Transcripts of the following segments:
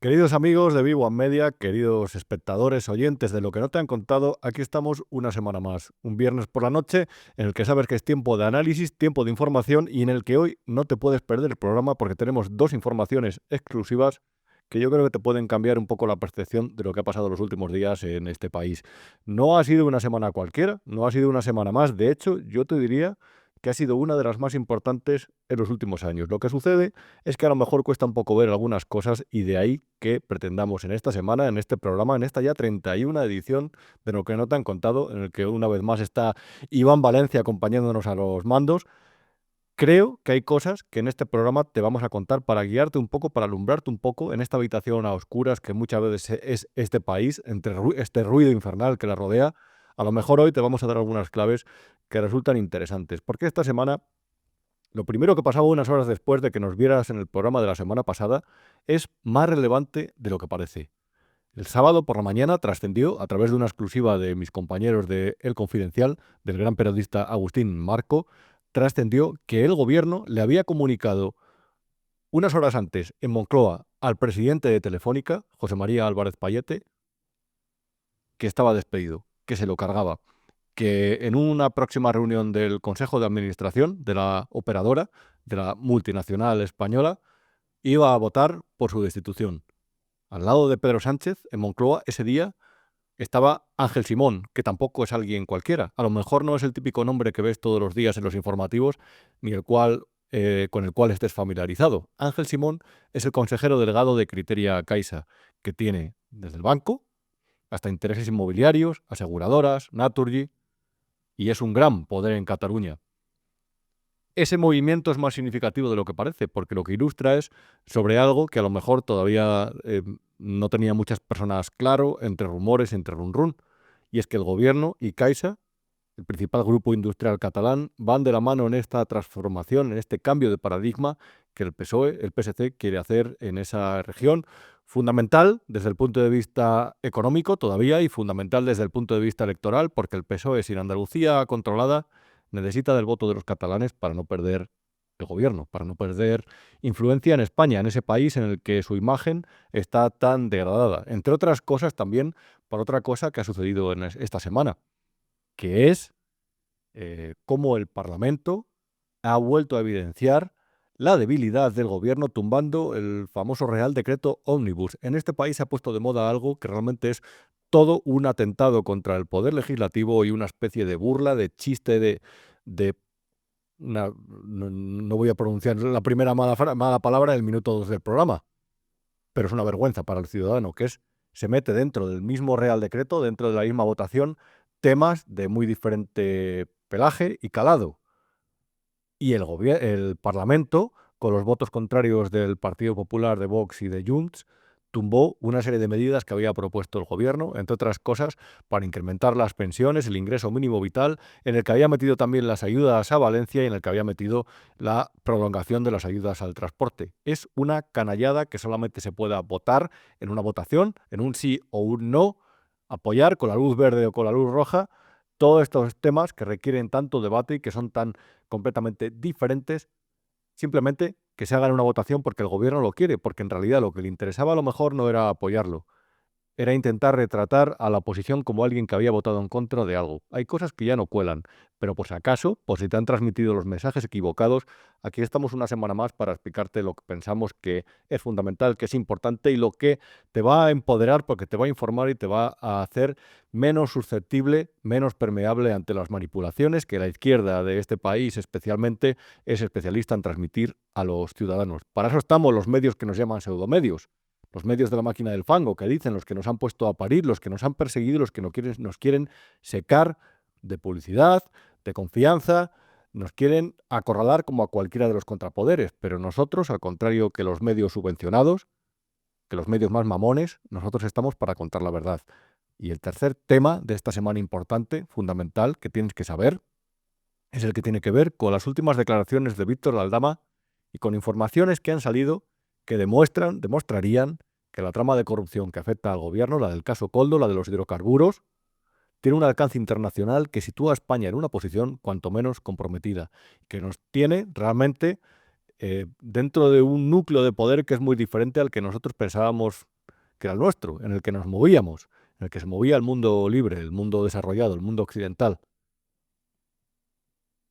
Queridos amigos de Vivo Media, queridos espectadores, oyentes de Lo que no te han contado, aquí estamos una semana más, un viernes por la noche en el que sabes que es tiempo de análisis, tiempo de información y en el que hoy no te puedes perder el programa porque tenemos dos informaciones exclusivas que yo creo que te pueden cambiar un poco la percepción de lo que ha pasado los últimos días en este país. No ha sido una semana cualquiera, no ha sido una semana más, de hecho yo te diría que ha sido una de las más importantes en los últimos años. Lo que sucede es que a lo mejor cuesta un poco ver algunas cosas y de ahí que pretendamos en esta semana, en este programa, en esta ya 31 edición de Lo que no te han contado, en el que una vez más está Iván Valencia acompañándonos a los mandos. Creo que hay cosas que en este programa te vamos a contar para guiarte un poco, para alumbrarte un poco en esta habitación a oscuras que muchas veces es este país, entre este ruido infernal que la rodea. A lo mejor hoy te vamos a dar algunas claves que resultan interesantes, porque esta semana lo primero que pasaba unas horas después de que nos vieras en el programa de la semana pasada es más relevante de lo que parece. El sábado por la mañana trascendió, a través de una exclusiva de mis compañeros de El Confidencial, del gran periodista Agustín Marco, trascendió que el gobierno le había comunicado unas horas antes en Moncloa al presidente de Telefónica, José María Álvarez Payete, que estaba despedido, que se lo cargaba, que en una próxima reunión del Consejo de Administración de la operadora, de la multinacional española, iba a votar por su destitución. Al lado de Pedro Sánchez, en Moncloa, ese día estaba Ángel Simón, que tampoco es alguien cualquiera. A lo mejor no es el típico nombre que ves todos los días en los informativos, ni con el cual estés familiarizado. Ángel Simón es el consejero delegado de Criteria Caixa, que tiene desde el banco hasta intereses inmobiliarios, aseguradoras, Naturgy, y es un gran poder en Cataluña. Ese movimiento es más significativo de lo que parece, porque lo que ilustra es sobre algo que a lo mejor todavía no tenía muchas personas claro, entre rumores, entre run run, y es que el gobierno y Caixa, el principal grupo industrial catalán, van de la mano en esta transformación, en este cambio de paradigma que el PSOE, el PSC quiere hacer en esa región, fundamental desde el punto de vista económico todavía y fundamental desde el punto de vista electoral, porque el PSOE sin Andalucía controlada necesita del voto de los catalanes para no perder el gobierno, para no perder influencia en España, en ese país en el que su imagen está tan degradada. Entre otras cosas también por otra cosa que ha sucedido en esta semana, que es cómo el Parlamento ha vuelto a evidenciar la debilidad del gobierno tumbando el famoso Real Decreto Ómnibus. En este país se ha puesto de moda algo que realmente es todo un atentado contra el poder legislativo y una especie de burla, de chiste, no voy a pronunciar la primera mala palabra en el minuto 2 del programa, pero es una vergüenza para el ciudadano, que es, se mete dentro del mismo Real Decreto, dentro de la misma votación, temas de muy diferente pelaje y calado. Y el Parlamento, con los votos contrarios del Partido Popular, de Vox y de Junts, tumbó una serie de medidas que había propuesto el gobierno, entre otras cosas, para incrementar las pensiones, el ingreso mínimo vital, en el que había metido también las ayudas a Valencia y en el que había metido la prolongación de las ayudas al transporte. Es una canallada que solamente se pueda votar en una votación, en un sí o un no, apoyar con la luz verde o con la luz roja todos estos temas que requieren tanto debate y que son tan completamente diferentes, simplemente que se haga en una votación porque el gobierno lo quiere, porque en realidad lo que le interesaba a lo mejor no era apoyarlo, era intentar retratar a la oposición como alguien que había votado en contra de algo. Hay cosas que ya no cuelan, pero por si acaso, por si te han transmitido los mensajes equivocados, aquí estamos una semana más para explicarte lo que pensamos que es fundamental, que es importante y lo que te va a empoderar porque te va a informar y te va a hacer menos susceptible, menos permeable ante las manipulaciones que la izquierda de este país especialmente es especialista en transmitir a los ciudadanos. Para eso estamos los medios que nos llaman pseudomedios, los medios de la máquina del fango, que dicen los que nos han puesto a parir, los que nos han perseguido, los que nos quieren secar de publicidad, de confianza, nos quieren acorralar como a cualquiera de los contrapoderes. Pero nosotros, al contrario que los medios subvencionados, que los medios más mamones, nosotros estamos para contar la verdad. Y el tercer tema de esta semana importante, fundamental, que tienes que saber, es el que tiene que ver con las últimas declaraciones de Víctor Aldama y con informaciones que han salido que demostrarían que la trama de corrupción que afecta al gobierno, la del caso Coldo, la de los hidrocarburos, tiene un alcance internacional que sitúa a España en una posición cuanto menos comprometida, que nos tiene realmente dentro de un núcleo de poder que es muy diferente al que nosotros pensábamos que era el nuestro, en el que nos movíamos, en el que se movía el mundo libre, el mundo desarrollado, el mundo occidental.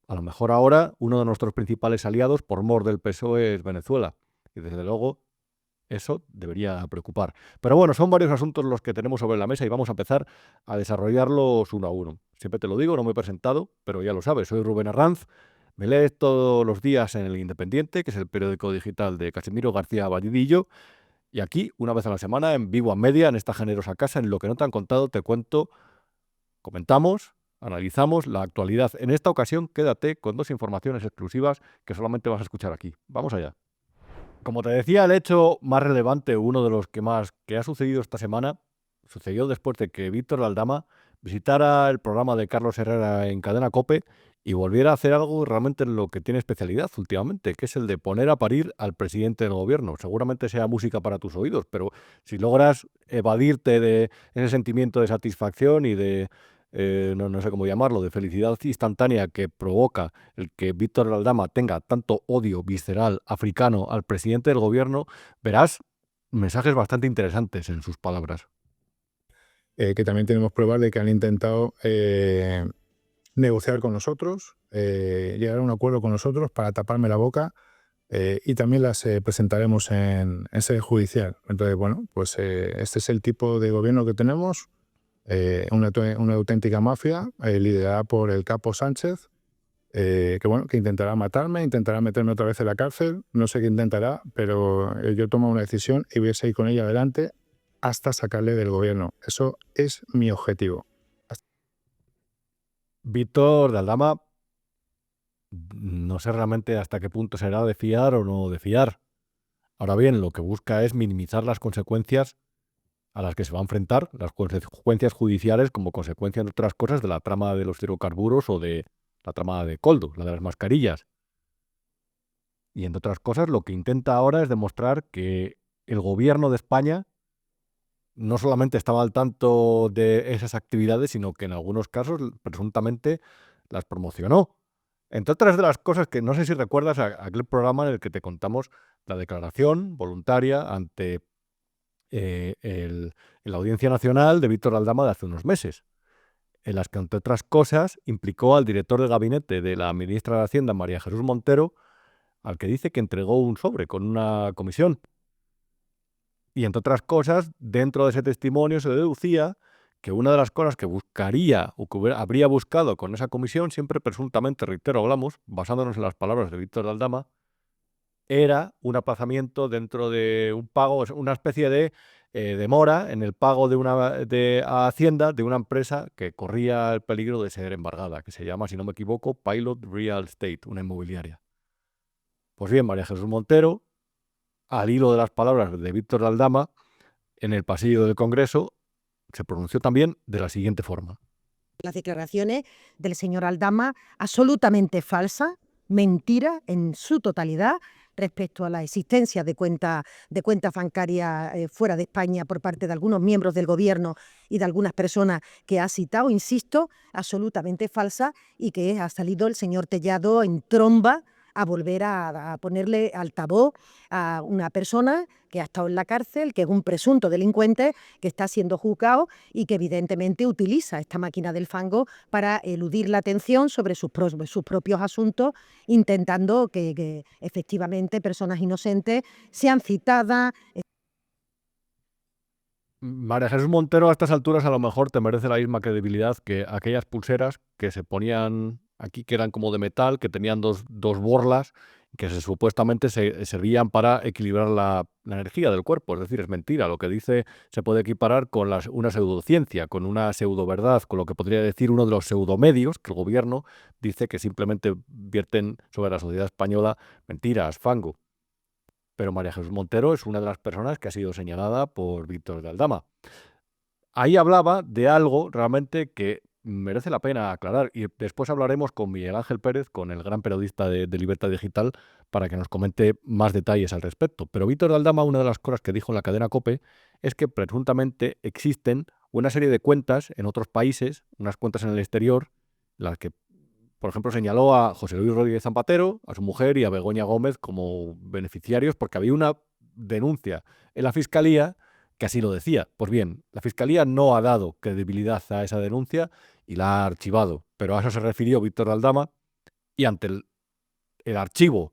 A lo mejor ahora uno de nuestros principales aliados, por mor del PSOE, es Venezuela. Y desde luego eso debería preocupar. Pero bueno, son varios asuntos los que tenemos sobre la mesa y vamos a empezar a desarrollarlos uno a uno. Siempre te lo digo, no me he presentado, pero ya lo sabes, soy Rubén Arranz. Me lees todos los días en El Independiente, que es el periódico digital de Casimiro García Vallidillo. Y aquí, una vez a la semana, en Vivo a Media, en esta generosa casa, en Lo que no te han contado, te cuento, comentamos, analizamos la actualidad. En esta ocasión, quédate con dos informaciones exclusivas que solamente vas a escuchar aquí. Vamos allá. Como te decía, el hecho más relevante, uno de los que más que ha sucedido esta semana, sucedió después de que Víctor Aldama visitara el programa de Carlos Herrera en Cadena COPE y volviera a hacer algo realmente en lo que tiene especialidad últimamente, que es el de poner a parir al presidente del gobierno. Seguramente sea música para tus oídos, pero si logras evadirte de ese sentimiento de satisfacción y de, no sé cómo llamarlo, de felicidad instantánea que provoca el que Víctor Aldama tenga tanto odio visceral africano al presidente del gobierno, verás mensajes bastante interesantes en sus palabras. Que también tenemos pruebas de que han intentado negociar con nosotros, llegar a un acuerdo con nosotros para taparme la boca, y también las presentaremos en sede judicial. Entonces, bueno, pues este es el tipo de gobierno que tenemos, una auténtica mafia liderada por el capo Sánchez, que intentará matarme, intentará meterme otra vez en la cárcel, no sé qué intentará, pero yo tomo una decisión y voy a seguir con ella adelante hasta sacarle del gobierno. Eso es mi objetivo. Víctor de Aldama, no sé realmente hasta qué punto será de fiar o no de fiar. Ahora bien, lo que busca es minimizar las consecuencias a las que se va a enfrentar, las consecuencias judiciales como consecuencia, entre otras cosas, de la trama de los hidrocarburos o de la trama de Coldo, la de las mascarillas. Y entre otras cosas, lo que intenta ahora es demostrar que el gobierno de España no solamente estaba al tanto de esas actividades, sino que en algunos casos presuntamente las promocionó. Entre otras de las cosas que no sé si recuerdas aquel programa en el que te contamos la declaración voluntaria ante la Audiencia Nacional de Víctor Aldama de hace unos meses, en las que, entre otras cosas, implicó al director de gabinete de la ministra de Hacienda, María Jesús Montero, al que dice que entregó un sobre con una comisión. Y entre otras cosas, dentro de ese testimonio se deducía que una de las cosas que buscaría o que habría buscado con esa comisión, siempre presuntamente, reitero, hablamos, basándonos en las palabras de Víctor Aldama, era un aplazamiento dentro de un pago, una especie de demora en el pago a Hacienda de una empresa que corría el peligro de ser embargada, que se llama, si no me equivoco, Pilot Real Estate, una inmobiliaria. Pues bien, María Jesús Montero, al hilo de las palabras de Víctor Aldama, en el pasillo del Congreso, se pronunció también de la siguiente forma. Las declaraciones del señor Aldama, absolutamente falsas, mentira en su totalidad respecto a la existencia de cuentas bancarias fuera de España por parte de algunos miembros del gobierno y de algunas personas que ha citado, insisto, absolutamente falsa, y que ha salido el señor Tellado en tromba a volver a ponerle altavoz a una persona que ha estado en la cárcel, que es un presunto delincuente, que está siendo juzgado y que evidentemente utiliza esta máquina del fango para eludir la atención sobre sus propios asuntos, intentando que efectivamente personas inocentes sean citadas. María Jesús Montero, a estas alturas a lo mejor te merece la misma credibilidad que aquellas pulseras que se ponían aquí, que eran como de metal, que tenían dos borlas, que supuestamente se servían para equilibrar la energía del cuerpo. Es decir, es mentira. Lo que dice se puede equiparar con una pseudociencia, con una pseudoverdad, con lo que podría decir uno de los pseudomedios que el gobierno dice que simplemente vierten sobre la sociedad española mentiras, fango. Pero María Jesús Montero es una de las personas que ha sido señalada por Víctor de Aldama. Ahí hablaba de algo realmente que merece la pena aclarar, y después hablaremos con Miguel Ángel Pérez, con el gran periodista de Libertad Digital, para que nos comente más detalles al respecto. Pero Víctor de Aldama, una de las cosas que dijo en la cadena COPE es que presuntamente existen una serie de cuentas en otros países, unas cuentas en el exterior, las que, por ejemplo, señaló a José Luis Rodríguez Zapatero, a su mujer y a Begoña Gómez como beneficiarios, porque había una denuncia en la Fiscalía que así lo decía. Pues bien, la Fiscalía no ha dado credibilidad a esa denuncia y la ha archivado, pero a eso se refirió Víctor Aldama, y ante el archivo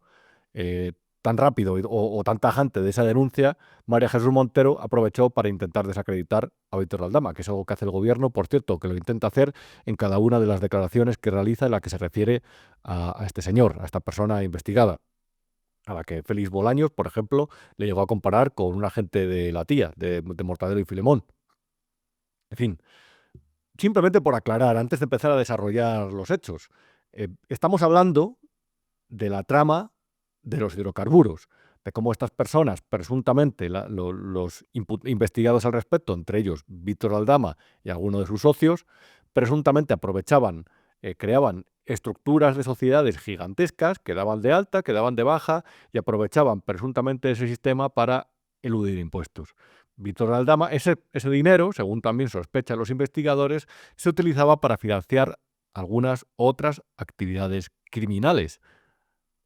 eh, tan rápido o tan tajante de esa denuncia, María Jesús Montero aprovechó para intentar desacreditar a Víctor Aldama, que es algo que hace el gobierno, por cierto, que lo intenta hacer en cada una de las declaraciones que realiza en la que se refiere a este señor, a esta persona investigada, a la que Félix Bolaños, por ejemplo, le llegó a comparar con un agente de la tía, de Mortadelo y Filemón. En fin, simplemente por aclarar, antes de empezar a desarrollar los hechos, estamos hablando de la trama de los hidrocarburos, de cómo estas personas, presuntamente los investigados al respecto, entre ellos Víctor Aldama y algunos de sus socios, presuntamente aprovechaban, creaban estructuras de sociedades gigantescas que daban de alta, que daban de baja y aprovechaban presuntamente ese sistema para eludir impuestos. Víctor Aldama, ese dinero, según también sospechan los investigadores, se utilizaba para financiar algunas otras actividades criminales,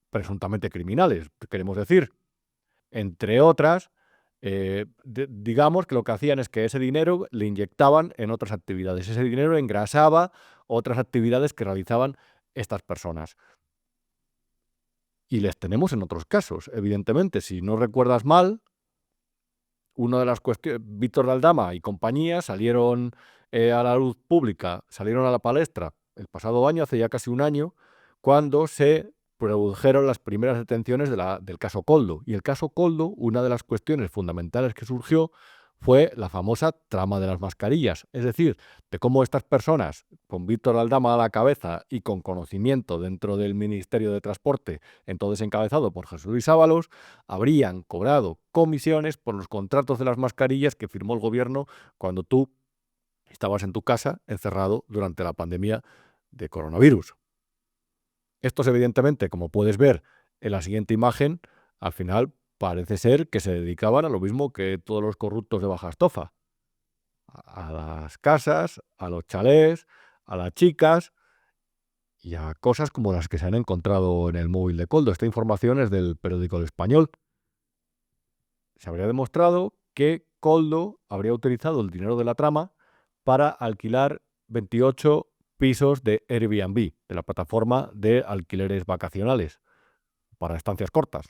presuntamente criminales, queremos decir. Entre otras, digamos que lo que hacían es que ese dinero le inyectaban en otras actividades. Ese dinero engrasaba otras actividades que realizaban estas personas. Y les tenemos en otros casos, evidentemente. Si no recuerdas mal, una de las cuestiones, Víctor Aldama y compañía salieron a la luz pública, salieron a la palestra el pasado año, hace ya casi un año, cuando se produjeron las primeras detenciones del caso Koldo. Y el caso Koldo, una de las cuestiones fundamentales que surgió fue la famosa trama de las mascarillas, es decir, de cómo estas personas, con Víctor Aldama a la cabeza y con conocimiento dentro del Ministerio de Transporte, entonces encabezado por Jesús Luis Ábalos, habrían cobrado comisiones por los contratos de las mascarillas que firmó el gobierno cuando tú estabas en tu casa encerrado durante la pandemia de coronavirus. Estos, evidentemente, como puedes ver en la siguiente imagen, al final parece ser que se dedicaban a lo mismo que todos los corruptos de baja estofa: a las casas, a los chalés, a las chicas y a cosas como las que se han encontrado en el móvil de Koldo. Esta información es del periódico El Español. Se habría demostrado que Koldo habría utilizado el dinero de la trama para alquilar 28 pisos de Airbnb, de la plataforma de alquileres vacacionales para estancias cortas.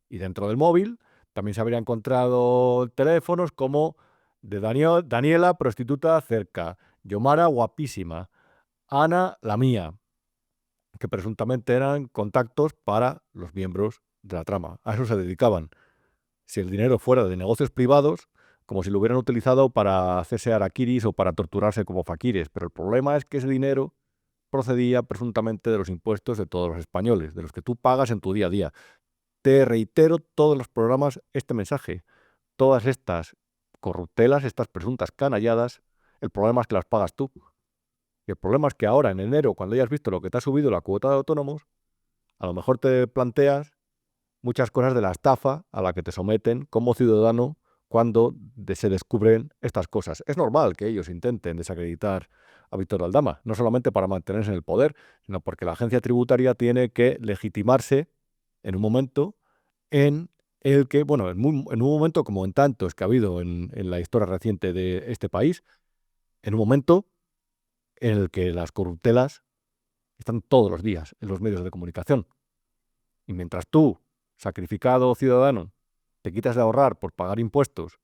Y dentro del móvil también se habría encontrado teléfonos como de Daniela, prostituta cerca, Yomara, guapísima, Ana, la mía, que presuntamente eran contactos para los miembros de la trama. A eso se dedicaban. Si el dinero fuera de negocios privados, como si lo hubieran utilizado para hacerse harakiris o para torturarse como faquires. Pero el problema es que ese dinero procedía presuntamente de los impuestos de todos los españoles, de los que tú pagas en tu día a día. Te reitero todos los programas este mensaje. Todas estas corruptelas, estas presuntas canalladas, el problema es que las pagas tú. Y el problema es que ahora, en enero, cuando hayas visto lo que te ha subido la cuota de autónomos, a lo mejor te planteas muchas cosas de la estafa a la que te someten como ciudadano cuando se descubren estas cosas. Es normal que ellos intenten desacreditar a Víctor Aldama, no solamente para mantenerse en el poder, sino porque la agencia tributaria tiene que legitimarse en un momento en el que, bueno, en un momento como en tantos que ha habido en la historia reciente de este país, en un momento en el que las corruptelas están todos los días en los medios de comunicación. Y mientras tú, sacrificado ciudadano, te quitas de ahorrar por pagar impuestos,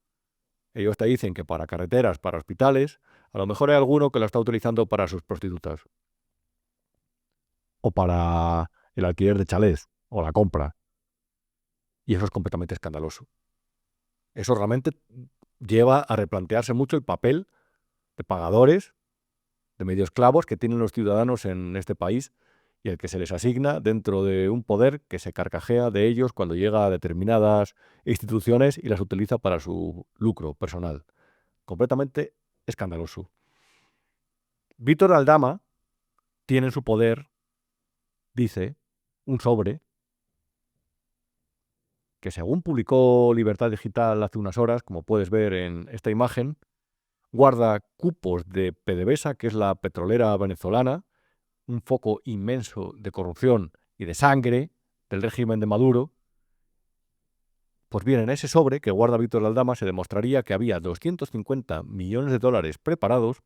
ellos te dicen que para carreteras, para hospitales, a lo mejor hay alguno que lo está utilizando para sus prostitutas o para el alquiler de chalés o la compra. Y eso es completamente escandaloso. Eso realmente lleva a replantearse mucho el papel de pagadores, de medio esclavos que tienen los ciudadanos en este país y el que se les asigna dentro de un poder que se carcajea de ellos cuando llega a determinadas instituciones y las utiliza para su lucro personal. Completamente escandaloso. Víctor Aldama tiene en su poder, dice, un sobre que, según publicó Libertad Digital hace unas horas, como puedes ver en esta imagen, guarda cupos de PDVSA, que es la petrolera venezolana, un foco inmenso de corrupción y de sangre del régimen de Maduro, Pues bien, en ese sobre que guarda Víctor de Aldama se demostraría que había 250 millones de dólares preparados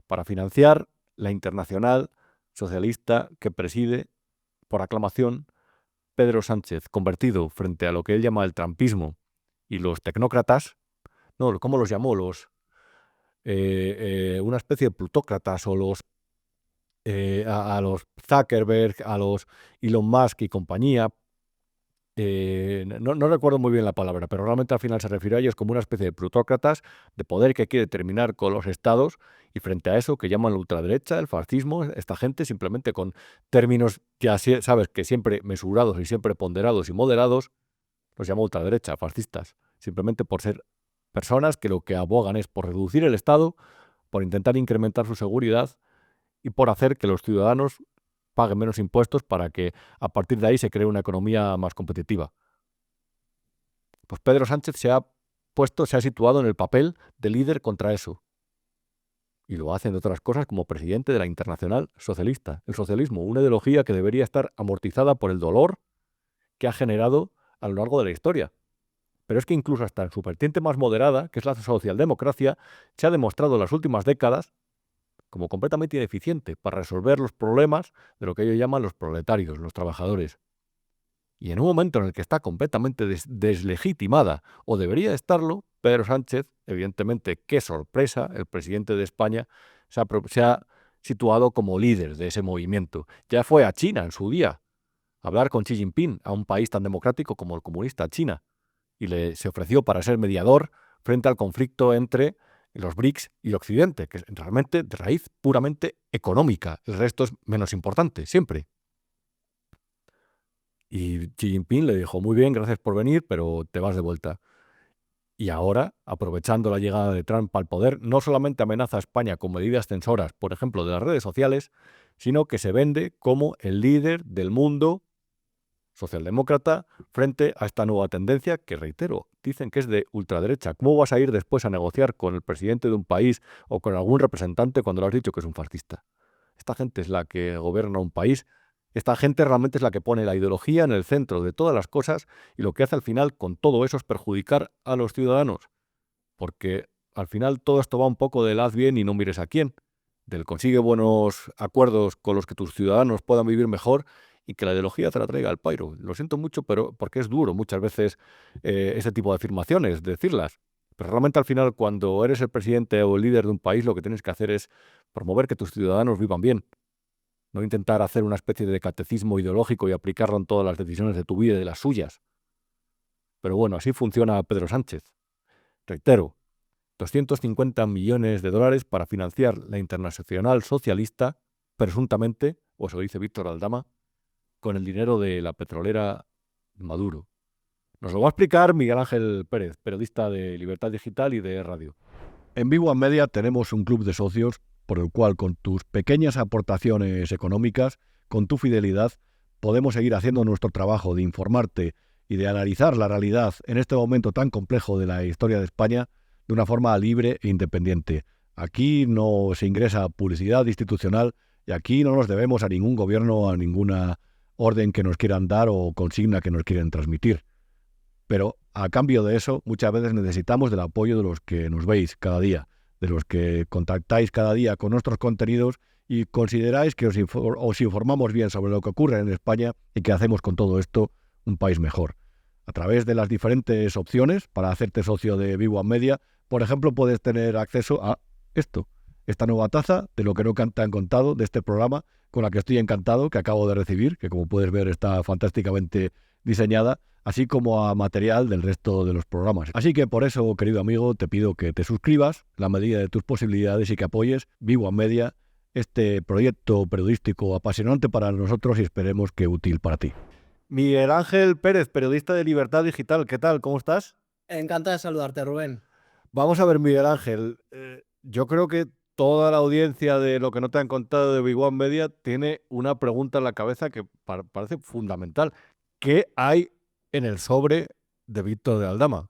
para financiar la internacional socialista que preside, por aclamación, Pedro Sánchez, convertido frente a lo que él llama el trampismo y los tecnócratas, no, ¿cómo los llamó? Una especie de plutócratas o a los Zuckerberg, a los Elon Musk y compañía. No recuerdo muy bien la palabra, pero realmente al final se refirió a ellos como una especie de plutócratas de poder que quiere terminar con los estados, y frente a eso que llaman la ultraderecha, el fascismo, esta gente simplemente con términos ya sabes que siempre mesurados y siempre ponderados y moderados, los llama ultraderecha, fascistas, simplemente por ser personas que lo que abogan es por reducir el Estado, por intentar incrementar su seguridad y por hacer que los ciudadanos paguen menos impuestos para que a partir de ahí se cree una economía más competitiva. Pues Pedro Sánchez se ha situado en el papel de líder contra eso. Y lo hace, entre otras cosas, como presidente de la Internacional Socialista. El socialismo, una ideología que debería estar amortizada por el dolor que ha generado a lo largo de la historia. Pero es que incluso hasta en su vertiente más moderada, que es la socialdemocracia, se ha demostrado en las últimas décadas como completamente ineficiente para resolver los problemas de lo que ellos llaman los proletarios, los trabajadores. Y en un momento en el que está completamente deslegitimada, o debería estarlo, Pedro Sánchez, evidentemente, qué sorpresa, el presidente de España se ha situado como líder de ese movimiento. Ya fue a China en su día, a hablar con Xi Jinping, a un país tan democrático como el comunista China, y se ofreció para ser mediador frente al conflicto entre los BRICS y el Occidente, que es realmente de raíz puramente económica. El resto es menos importante, siempre. Y Xi Jinping le dijo, muy bien, gracias por venir, pero te vas de vuelta. Y ahora, aprovechando la llegada de Trump al poder, no solamente amenaza a España con medidas censoras, por ejemplo, de las redes sociales, sino que se vende como el líder del mundo socialdemócrata frente a esta nueva tendencia que, reitero, dicen que es de ultraderecha. ¿Cómo vas a ir después a negociar con el presidente de un país o con algún representante cuando le has dicho que es un fascista? Esta gente es la que gobierna un país. Esta gente realmente es la que pone la ideología en el centro de todas las cosas, y lo que hace al final con todo eso es perjudicar a los ciudadanos. Porque al final todo esto va un poco del haz bien y no mires a quién, del consigue buenos acuerdos con los que tus ciudadanos puedan vivir mejor y que la ideología te la traiga al pairo. Lo siento mucho, pero porque es duro muchas veces ese tipo de afirmaciones, decirlas. Pero realmente al final, cuando eres el presidente o el líder de un país, lo que tienes que hacer es promover que tus ciudadanos vivan bien. No intentar hacer una especie de catecismo ideológico y aplicarlo en todas las decisiones de tu vida y de las suyas. Pero bueno, así funciona Pedro Sánchez. Reitero, 250 millones de dólares para financiar la Internacional Socialista, presuntamente, o eso dice Víctor Aldama, con el dinero de la petrolera Maduro. Nos lo va a explicar Miguel Ángel Pérez, periodista de Libertad Digital y de Radio. En Vivo Media tenemos un club de socios por el cual, con tus pequeñas aportaciones económicas, con tu fidelidad, podemos seguir haciendo nuestro trabajo de informarte y de analizar la realidad en este momento tan complejo de la historia de España de una forma libre e independiente. Aquí no se ingresa publicidad institucional y aquí no nos debemos a ningún gobierno, a ninguna orden que nos quieran dar o consigna que nos quieren transmitir. Pero a cambio de eso, muchas veces necesitamos del apoyo de los que nos veis cada día, de los que contactáis cada día con nuestros contenidos y consideráis que os informamos bien sobre lo que ocurre en España y que hacemos con todo esto un país mejor. A través de las diferentes opciones para hacerte socio de Vivo Media, por ejemplo, puedes tener acceso a esta nueva taza de lo que no te han contado de este programa, con la que estoy encantado, que acabo de recibir, que como puedes ver está fantásticamente diseñada, así como a material del resto de los programas. Así que por eso, querido amigo, te pido que te suscribas en la medida de tus posibilidades y que apoyes Vivo Media, este proyecto periodístico apasionante para nosotros y esperemos que útil para ti. Miguel Ángel Pérez, periodista de Libertad Digital, ¿qué tal? ¿Cómo estás? Encantado de saludarte, Rubén. Vamos a ver, Miguel Ángel, yo creo que toda la audiencia de lo que no te han contado de Vivo Media tiene una pregunta en la cabeza que parece fundamental. ¿Qué hay en el sobre de Víctor de Aldama?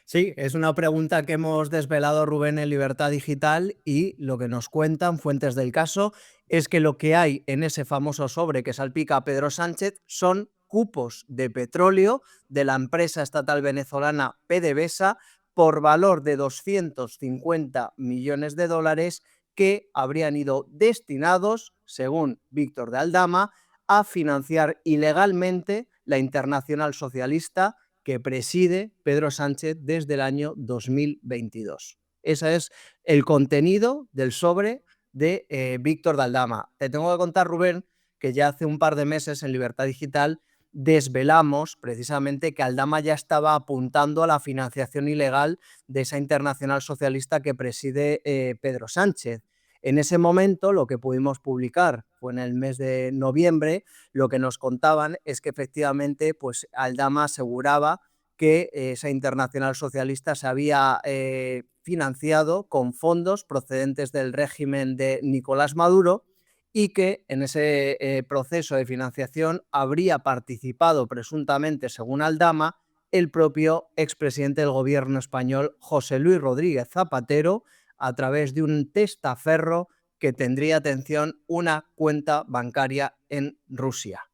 Sí, es una pregunta que hemos desvelado, Rubén, en Libertad Digital, y lo que nos cuentan fuentes del caso es que lo que hay en ese famoso sobre que salpica a Pedro Sánchez son cupos de petróleo de la empresa estatal venezolana PDVSA por valor de 250 millones de dólares que habrían ido destinados, según Víctor de Aldama, a financiar ilegalmente la Internacional Socialista que preside Pedro Sánchez desde el año 2022. Ese es el contenido del sobre de Víctor de Aldama. Te tengo que contar, Rubén, que ya hace un par de meses en Libertad Digital desvelamos precisamente que Aldama ya estaba apuntando a la financiación ilegal de esa Internacional Socialista que preside Pedro Sánchez. En ese momento lo que pudimos publicar fue en el mes de noviembre, lo que nos contaban es que efectivamente pues, Aldama aseguraba que esa Internacional Socialista se había financiado con fondos procedentes del régimen de Nicolás Maduro y que en ese proceso de financiación habría participado presuntamente, según Aldama, el propio expresidente del gobierno español, José Luis Rodríguez Zapatero, a través de un testaferro que tendría, atención, una cuenta bancaria en Rusia.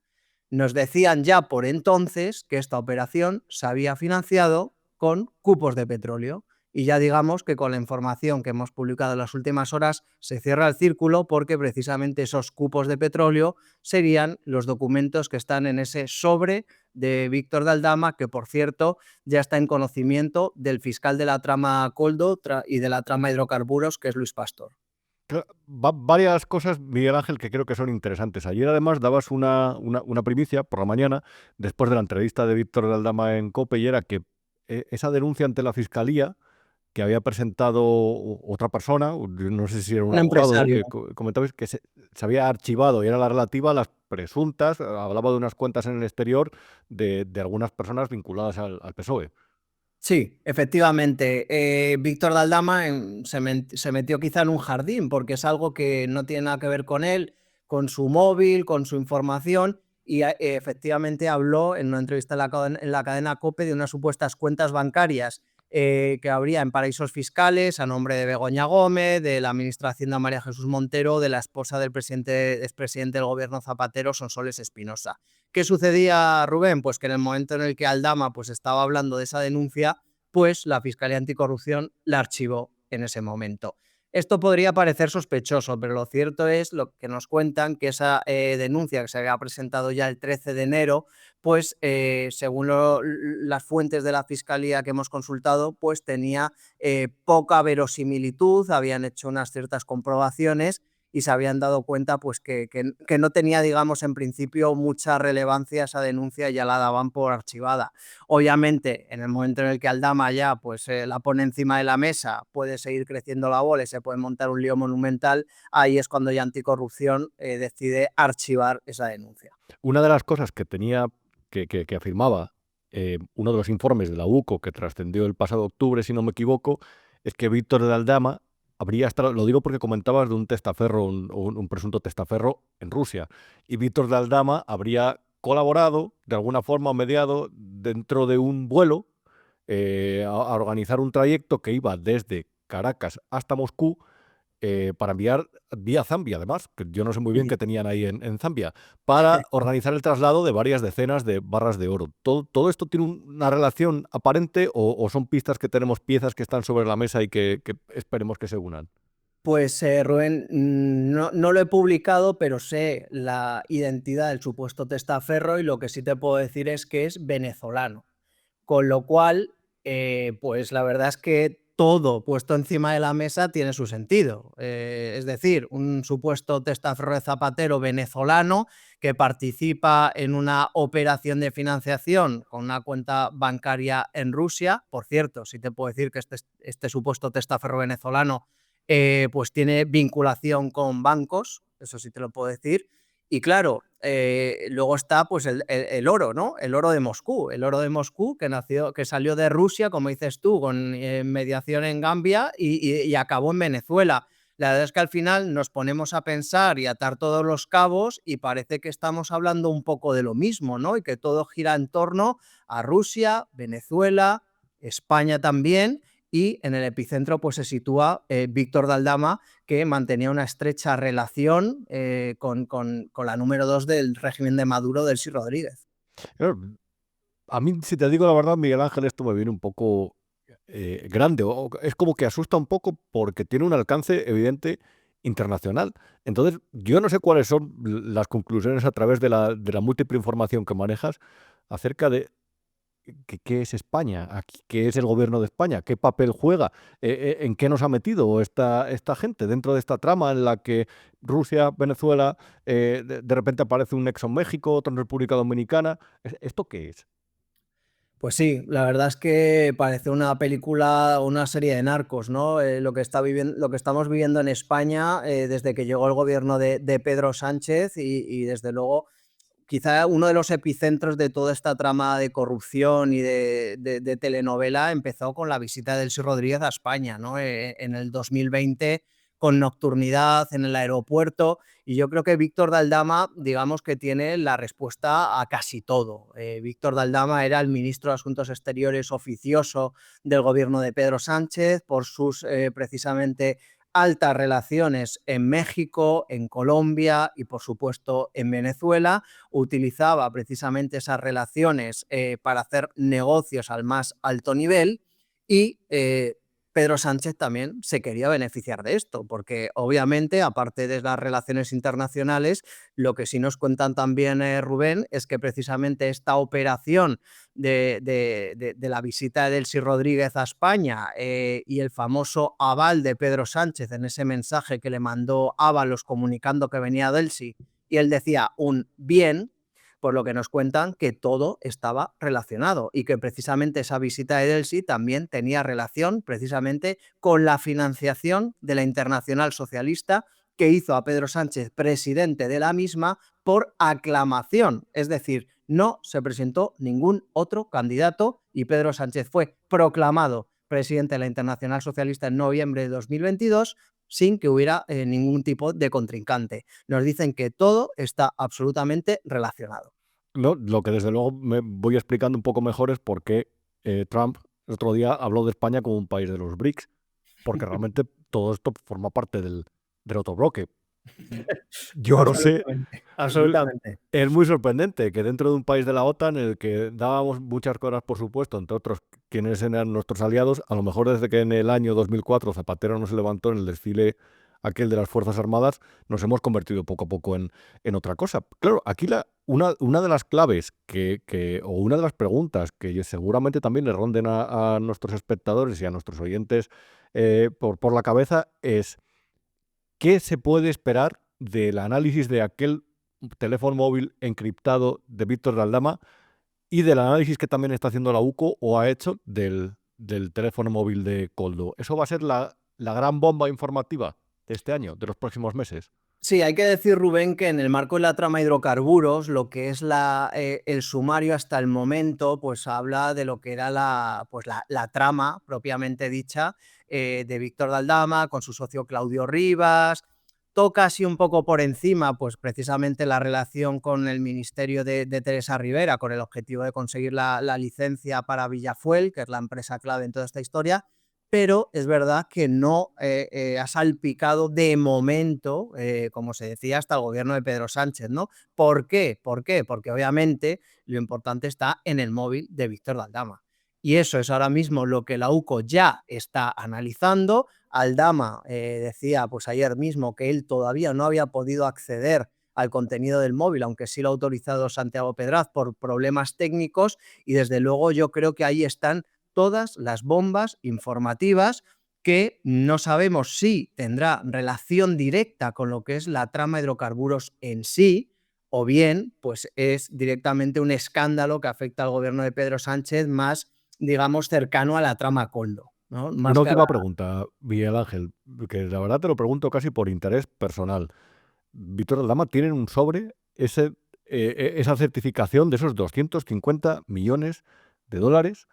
Nos decían ya por entonces que esta operación se había financiado con cupos de petróleo. Y ya digamos que con la información que hemos publicado en las últimas horas se cierra el círculo porque precisamente esos cupos de petróleo serían los documentos que están en ese sobre de Víctor de Aldama, que por cierto ya está en conocimiento del fiscal de la trama Coldo y de la trama hidrocarburos, que es Luis Pastor. Varias cosas, Miguel Ángel, que creo que son interesantes. Ayer además dabas una primicia por la mañana, después de la entrevista de Víctor de Aldama en COPE, y era que esa denuncia ante la Fiscalía que había presentado otra persona, no sé si era un abogado, que comentabais que se había archivado y era la relativa a las presuntas, hablaba de unas cuentas en el exterior de algunas personas vinculadas al PSOE. Sí, efectivamente. Víctor de Aldama se metió quizá en un jardín porque es algo que no tiene nada que ver con él, con su móvil, con su información y efectivamente habló en una entrevista en la cadena COPE de unas supuestas cuentas bancarias que habría en paraísos fiscales a nombre de Begoña Gómez, de la ministra de Hacienda María Jesús Montero, de la esposa del expresidente del gobierno Zapatero, Sonsoles Espinosa. ¿Qué sucedía, Rubén? Pues que en el momento en el que Aldama pues, estaba hablando de esa denuncia, pues la Fiscalía Anticorrupción la archivó en ese momento. Esto podría parecer sospechoso, pero lo cierto es lo que nos cuentan, que esa denuncia que se había presentado ya el 13 de enero, pues según las fuentes de la Fiscalía que hemos consultado, pues tenía poca verosimilitud, habían hecho unas ciertas comprobaciones y se habían dado cuenta pues, que no tenía, digamos, en principio mucha relevancia esa denuncia y ya la daban por archivada. Obviamente, en el momento en el que Aldama ya pues, la pone encima de la mesa, puede seguir creciendo la bola y se puede montar un lío monumental, ahí es cuando ya Anticorrupción decide archivar esa denuncia. Una de las cosas que tenía, que afirmaba uno de los informes de la UCO que trascendió el pasado octubre, si no me equivoco, es que Víctor de Aldama habría estado, lo digo porque comentabas de un testaferro, un presunto testaferro en Rusia, y Víctor de Aldama habría colaborado de alguna forma o mediado dentro de un vuelo a organizar un trayecto que iba desde Caracas hasta Moscú para enviar vía Zambia, además, que yo no sé muy bien qué tenían ahí en Zambia, para organizar el traslado de varias decenas de barras de oro. ¿Todo esto tiene una relación aparente o son pistas que tenemos, piezas que están sobre la mesa y que esperemos que se unan? Pues Rubén, no lo he publicado, pero sé la identidad del supuesto testaferro y lo que sí te puedo decir es que es venezolano. Con lo cual, pues la verdad es que todo puesto encima de la mesa tiene su sentido. Es decir, un supuesto testaferro de Zapatero venezolano que participa en una operación de financiación con una cuenta bancaria en Rusia. Por cierto, sí te puedo decir que este supuesto testaferro venezolano pues tiene vinculación con bancos, eso sí te lo puedo decir. Y claro, luego está pues el oro, ¿no? El oro de Moscú. El oro de Moscú que salió de Rusia, como dices tú, con mediación en Gambia y acabó en Venezuela. La verdad es que al final nos ponemos a pensar y atar todos los cabos y parece que estamos hablando un poco de lo mismo, ¿no? Y que todo gira en torno a Rusia, Venezuela, España también. Y en el epicentro pues, se sitúa Víctor de Aldama, que mantenía una estrecha relación con la número 2 del régimen de Maduro, Delcy Rodríguez. Claro, a mí, si te digo la verdad, Miguel Ángel, esto me viene un poco grande, o es como que asusta un poco porque tiene un alcance evidente internacional. Entonces, yo no sé cuáles son las conclusiones a través de la múltiple información que manejas acerca de qué es España, qué es el gobierno de España, qué papel juega, en qué nos ha metido esta gente dentro de esta trama en la que Rusia, Venezuela, de repente aparece un nexo en México, otro en República Dominicana. ¿Esto qué es? Pues sí, la verdad es que parece una película, una serie de narcos, ¿no? Lo que lo que estamos viviendo en España desde que llegó el gobierno de Pedro Sánchez y desde luego quizá uno de los epicentros de toda esta trama de corrupción y de telenovela empezó con la visita de Delcy Rodríguez a España, ¿no? En el 2020, con nocturnidad en el aeropuerto. Y yo creo que Víctor de Aldama, digamos que tiene la respuesta a casi todo. Víctor de Aldama era el ministro de Asuntos Exteriores oficioso del gobierno de Pedro Sánchez por sus precisamente altas relaciones en México, en Colombia y por supuesto en Venezuela. Utilizaba precisamente esas relaciones para hacer negocios al más alto nivel y Pedro Sánchez también se quería beneficiar de esto, porque obviamente, aparte de las relaciones internacionales, lo que sí nos cuentan también, Rubén, es que precisamente esta operación de la visita de Delcy Rodríguez a España y el famoso aval de Pedro Sánchez en ese mensaje que le mandó Ábalos comunicando que venía Delcy y él decía un bien, por lo que nos cuentan que todo estaba relacionado y que precisamente esa visita de Delcy también tenía relación precisamente con la financiación de la Internacional Socialista que hizo a Pedro Sánchez presidente de la misma por aclamación, es decir, no se presentó ningún otro candidato y Pedro Sánchez fue proclamado presidente de la Internacional Socialista en noviembre de 2022 sin que hubiera ningún tipo de contrincante. Nos dicen que todo está absolutamente relacionado. No, lo que desde luego me voy explicando un poco mejor es por qué Trump el otro día habló de España como un país de los BRICS, porque realmente todo esto forma parte del otro bloque. Yo no sé, Absolutamente, el- absolutamente. es muy sorprendente que dentro de un país de la OTAN en el que dábamos muchas cosas, por supuesto, entre otros quienes eran nuestros aliados, a lo mejor desde que en el año 2004 Zapatero no se levantó en el desfile aquel de las Fuerzas Armadas, nos hemos convertido poco a poco en otra cosa. Claro, aquí una de las claves o una de las preguntas que seguramente también le ronden a nuestros espectadores y a nuestros oyentes por la cabeza es: ¿qué se puede esperar del análisis de aquel teléfono móvil encriptado de Víctor de Aldama y del análisis que también está haciendo la UCO o ha hecho del teléfono móvil de Koldo? ¿Eso va a ser la gran bomba informativa de este año, de los próximos meses? Sí, hay que decir, Rubén, que en el marco de la trama hidrocarburos, lo que es el sumario hasta el momento, pues habla de lo que era la trama propiamente dicha de Víctor de Aldama con su socio Claudio Rivas. Toca así un poco por encima, pues precisamente la relación con el ministerio de Teresa Rivera, con el objetivo de conseguir la licencia para Villafuel, que es la empresa clave en toda esta historia, pero es verdad que no ha salpicado de momento, como se decía, hasta el gobierno de Pedro Sánchez, ¿no? ¿Por qué? ¿Por qué? Porque obviamente lo importante está en el móvil de Víctor de Aldama. Y eso es ahora mismo lo que la UCO ya está analizando. Aldama decía pues ayer mismo que él todavía no había podido acceder al contenido del móvil, aunque sí lo ha autorizado Santiago Pedraz por problemas técnicos, y desde luego yo creo que ahí están todas las bombas informativas que no sabemos si tendrá relación directa con lo que es la trama de hidrocarburos en sí, o bien pues es directamente un escándalo que afecta al gobierno de Pedro Sánchez más, digamos, cercano a la trama Coldo, ¿no? Más Una que a última pregunta, Miguel Ángel, que la verdad te lo pregunto casi por interés personal. Víctor Aldama tiene un sobre esa certificación de esos 250 millones de dólares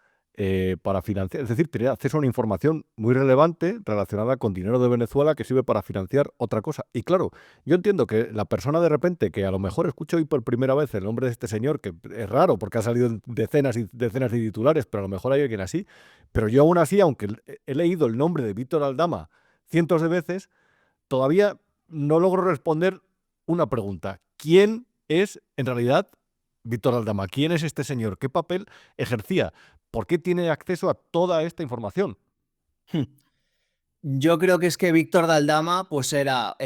para financiar, es decir, tiene acceso a una información muy relevante relacionada con dinero de Venezuela que sirve para financiar otra cosa. Y claro, yo entiendo que la persona de repente que a lo mejor escucha hoy por primera vez el nombre de este señor, que es raro porque ha salido en decenas y decenas de titulares, pero a lo mejor hay alguien así, pero yo aún así, aunque he leído el nombre de Víctor Aldama cientos de veces, todavía no logro responder una pregunta. ¿Quién es, en realidad, Víctor Aldama. ¿Quién es este señor? ¿Qué papel ejercía? ¿Por qué tiene acceso a toda esta información? Yo creo que es que Víctor Daldama pues era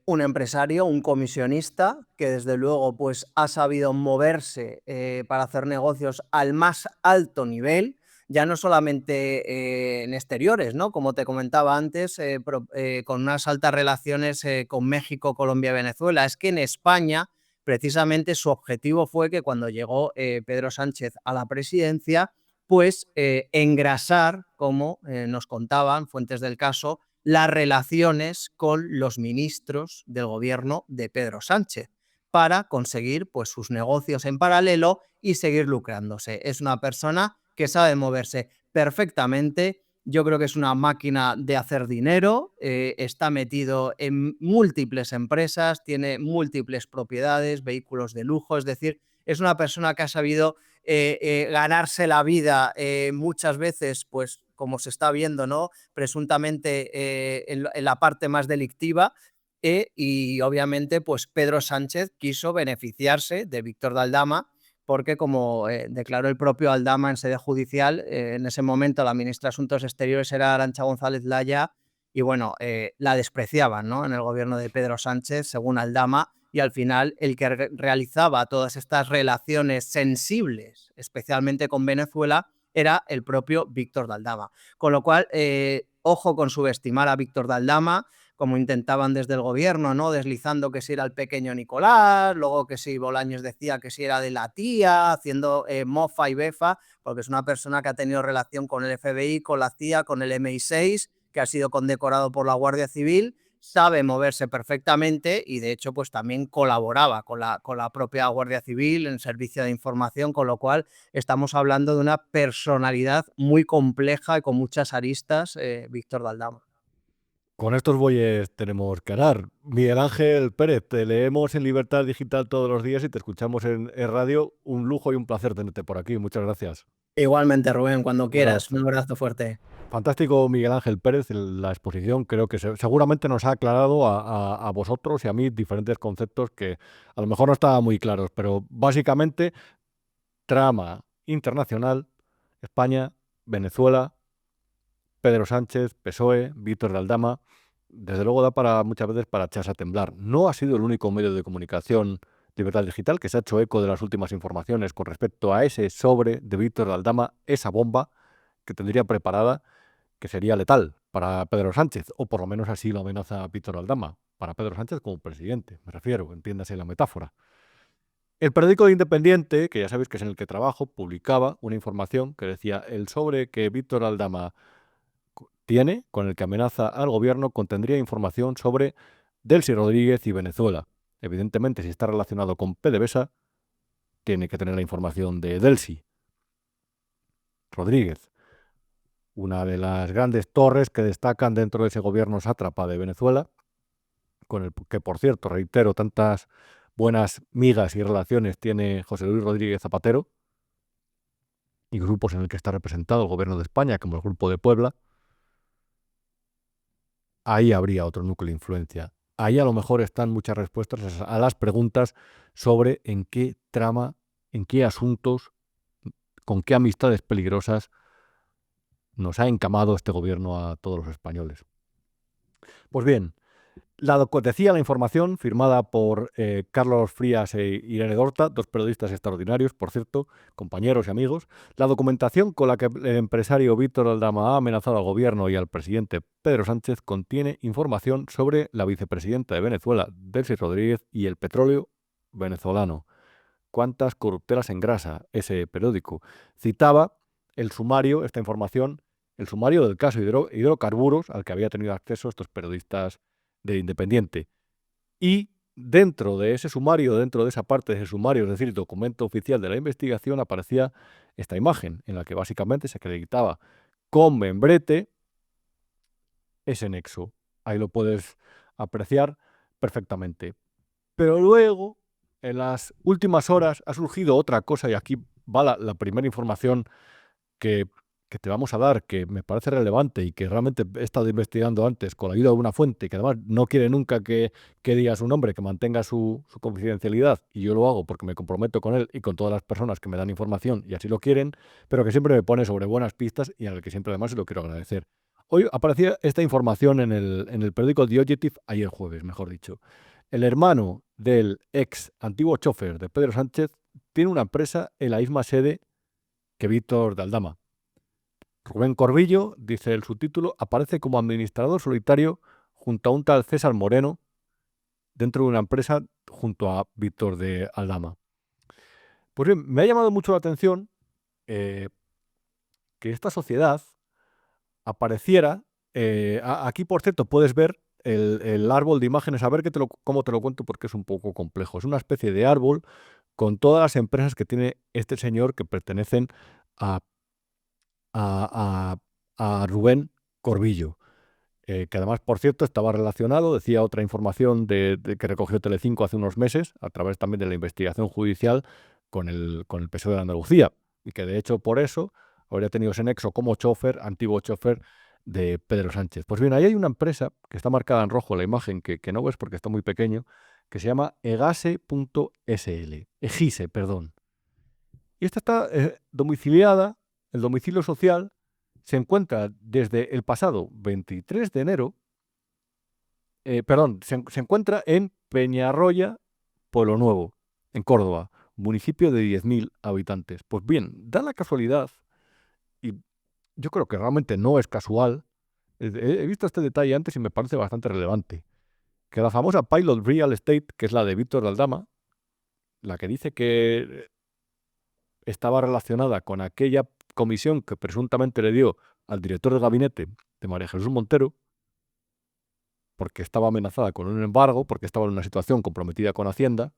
un empresario, un comisionista, que desde luego pues ha sabido moverse para hacer negocios al más alto nivel, ya no solamente en exteriores, ¿no? Como te comentaba antes, con unas altas relaciones con México, Colombia y Venezuela. Es que en España, precisamente, su objetivo fue que cuando llegó Pedro Sánchez a la presidencia, pues engrasar, como nos contaban fuentes del caso, las relaciones con los ministros del gobierno de Pedro Sánchez para conseguir pues, sus negocios en paralelo y seguir lucrándose. Es una persona que sabe moverse perfectamente. Yo creo que es una máquina de hacer dinero, está metido en múltiples empresas, tiene múltiples propiedades, vehículos de lujo, es decir, es una persona que ha sabido ganarse la vida muchas veces, pues como se está viendo, ¿no? Presuntamente en la parte más delictiva. Y obviamente, pues Pedro Sánchez quiso beneficiarse de Víctor Daldama, porque como declaró el propio Aldama en sede judicial, en ese momento la ministra de Asuntos Exteriores era Arantxa González Laya, y bueno, la despreciaban, ¿no? En el gobierno de Pedro Sánchez, según Aldama, y al final el que realizaba todas estas relaciones sensibles, especialmente con Venezuela, era el propio Víctor Daldama. Con lo cual, ojo con subestimar a Víctor Daldama, como intentaban desde el gobierno, ¿no? Deslizando que si era el pequeño Nicolás, luego que si Bolaños decía que si era de la tía, haciendo mofa y befa, porque es una persona que ha tenido relación con el FBI, con la CIA, con el MI6, que ha sido condecorado por la Guardia Civil, sabe moverse perfectamente y de hecho pues también colaboraba con la propia Guardia Civil en servicio de información, con lo cual estamos hablando de una personalidad muy compleja y con muchas aristas, Víctor Daldama. Con estos bueyes tenemos que arar. Miguel Ángel Pérez, te leemos en Libertad Digital todos los días y te escuchamos en radio. Un lujo y un placer tenerte por aquí. Muchas gracias. Igualmente, Rubén, cuando quieras. Un Un abrazo fuerte. fantástico, Miguel Ángel Pérez. La exposición creo que seguramente nos ha aclarado a vosotros y a mí diferentes conceptos que a lo mejor no estaban muy claros, pero básicamente trama internacional, España, Venezuela, Pedro Sánchez, PSOE, Víctor de Aldama, desde luego da para muchas veces para echarse a temblar. No ha sido el único medio de comunicación Libertad Digital que se ha hecho eco de las últimas informaciones con respecto a ese sobre de Víctor de Aldama, esa bomba que tendría preparada, que sería letal para Pedro Sánchez, o por lo menos así lo amenaza Víctor Aldama, para Pedro Sánchez como presidente, me refiero, entiéndase la metáfora. El periódico Independiente, que ya sabéis que es en el que trabajo, publicaba una información que decía el sobre que Víctor Aldama tiene, con el que amenaza al gobierno, contendría información sobre Delcy Rodríguez y Venezuela. Evidentemente, si está relacionado con PDVSA, tiene que tener la información de Delcy Rodríguez, una de las grandes torres que destacan dentro de ese gobierno sátrapa de Venezuela, con el que, por cierto, reitero, tantas buenas migas y relaciones tiene José Luis Rodríguez Zapatero, y grupos en el que está representado el gobierno de España, como el Grupo de Puebla. Ahí habría otro núcleo de influencia. Ahí a lo mejor están muchas respuestas a las preguntas sobre en qué trama, en qué asuntos, con qué amistades peligrosas nos ha encamado este gobierno a todos los españoles. Pues bien, decía la información firmada por Carlos Frías e Irene Dorta, dos periodistas extraordinarios, por cierto, compañeros y amigos. La documentación con la que el empresario Víctor Aldama ha amenazado al gobierno y al presidente Pedro Sánchez contiene información sobre la vicepresidenta de Venezuela, Delcy Rodríguez, y el petróleo venezolano. ¿Cuántas corruptelas engrasa ese periódico? Citaba el sumario, esta información, el sumario del caso hidrocarburos al que había tenido acceso estos periodistas de Independiente. Y dentro de ese sumario, dentro de esa parte de ese sumario, es decir, documento oficial de la investigación, aparecía esta imagen en la que básicamente se acreditaba con membrete ese nexo. Ahí lo puedes apreciar perfectamente. Pero luego, en las últimas horas, ha surgido otra cosa y aquí va la primera información que que te vamos a dar, que me parece relevante y que realmente he estado investigando antes con la ayuda de una fuente y que además no quiere nunca que diga su nombre, que mantenga su confidencialidad, y yo lo hago porque me comprometo con él y con todas las personas que me dan información y así lo quieren, pero que siempre me pone sobre buenas pistas y al que siempre además se lo quiero agradecer. Hoy aparecía esta información en el periódico The Objective, ayer jueves, mejor dicho. El hermano del ex antiguo chofer de Pedro Sánchez tiene una empresa en la misma sede que Víctor de Aldama. Rubén Corbillo, dice el subtítulo, aparece como administrador solitario junto a un tal César Moreno dentro de una empresa junto a Víctor de Aldama. Pues bien, me ha llamado mucho la atención que esta sociedad apareciera. Aquí, por cierto, puedes ver el árbol de imágenes, a ver cómo te lo cuento porque es un poco complejo. Es una especie de árbol con todas las empresas que tiene este señor que pertenecen a, a, a Rubén Corbillo. Que además, por cierto, estaba relacionado, decía otra información de que recogió Telecinco hace unos meses, a través también de la investigación judicial con el PSOE de Andalucía, y que de hecho por eso habría tenido ese nexo como chofer, antiguo chofer de Pedro Sánchez. Pues bien, ahí hay una empresa que está marcada en rojo en la imagen, que no ves porque está muy pequeño, que se llama Egise, perdón. Y esta está domiciliada, el domicilio social se encuentra desde el pasado 23 de enero, se encuentra en Peñarroya, Pueblo Nuevo, en Córdoba, municipio de 10.000 habitantes. Pues bien, da la casualidad, y yo creo que realmente no es casual, he visto este detalle antes y me parece bastante relevante, que la famosa Pilot Real Estate, que es la de Víctor de Aldama, la que dice que estaba relacionada con aquella comisión que presuntamente le dio al director de gabinete de María Jesús Montero, porque estaba amenazada con un embargo, porque estaba en una situación comprometida con Hacienda.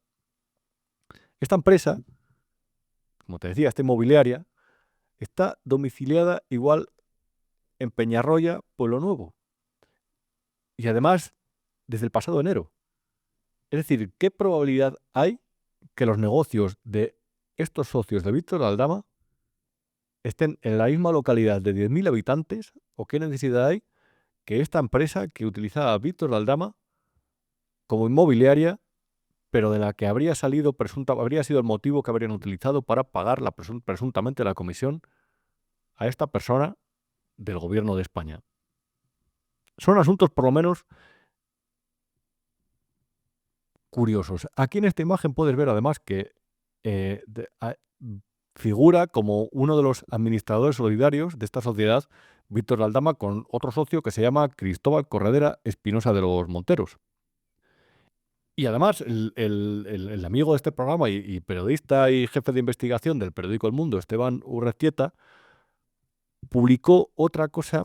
Esta empresa, como te decía, esta inmobiliaria, está domiciliada igual en Peñarroya, Pueblo Nuevo. Y además, desde el pasado enero. Es decir, ¿qué probabilidad hay que los negocios de estos socios de Víctor Aldama estén en la misma localidad de 10.000 habitantes? ¿O qué necesidad hay que esta empresa que utilizaba a Víctor Aldama como inmobiliaria, pero de la que habría sido el motivo que habrían utilizado para pagar presuntamente la comisión a esta persona del gobierno de España? Son asuntos por lo menos curiosos. Aquí en esta imagen puedes ver además que figura como uno de los administradores solidarios de esta sociedad Víctor Aldama con otro socio que se llama Cristóbal Corredera Espinosa de los Monteros. Y además, el amigo de este programa y periodista y jefe de investigación del periódico El Mundo, Esteban Urreztieta, publicó otra cosa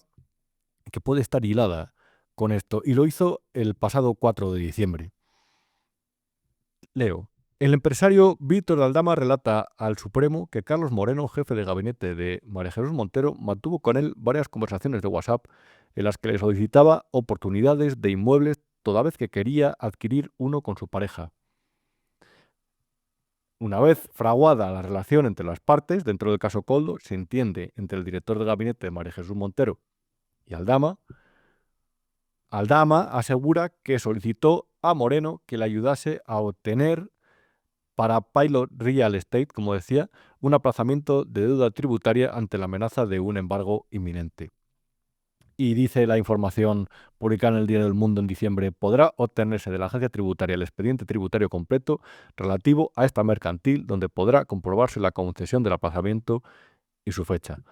que puede estar hilada con esto, y lo hizo el pasado 4 de diciembre. Leo. El empresario Víctor de Aldama relata al Supremo que Carlos Moreno, jefe de gabinete de María Jesús Montero, mantuvo con él varias conversaciones de WhatsApp en las que le solicitaba oportunidades de inmuebles toda vez que quería adquirir uno con su pareja. Una vez fraguada la relación entre las partes, dentro del caso Coldo, se entiende entre el director de gabinete de María Jesús Montero y Aldama. Aldama asegura que solicitó a Moreno que le ayudase a obtener para Pilot Real Estate, como decía, un aplazamiento de deuda tributaria ante la amenaza de un embargo inminente. Y dice la información publicada en el Diario del Mundo en diciembre, podrá obtenerse de la agencia tributaria el expediente tributario completo relativo a esta mercantil, donde podrá comprobarse la concesión del aplazamiento y su fecha.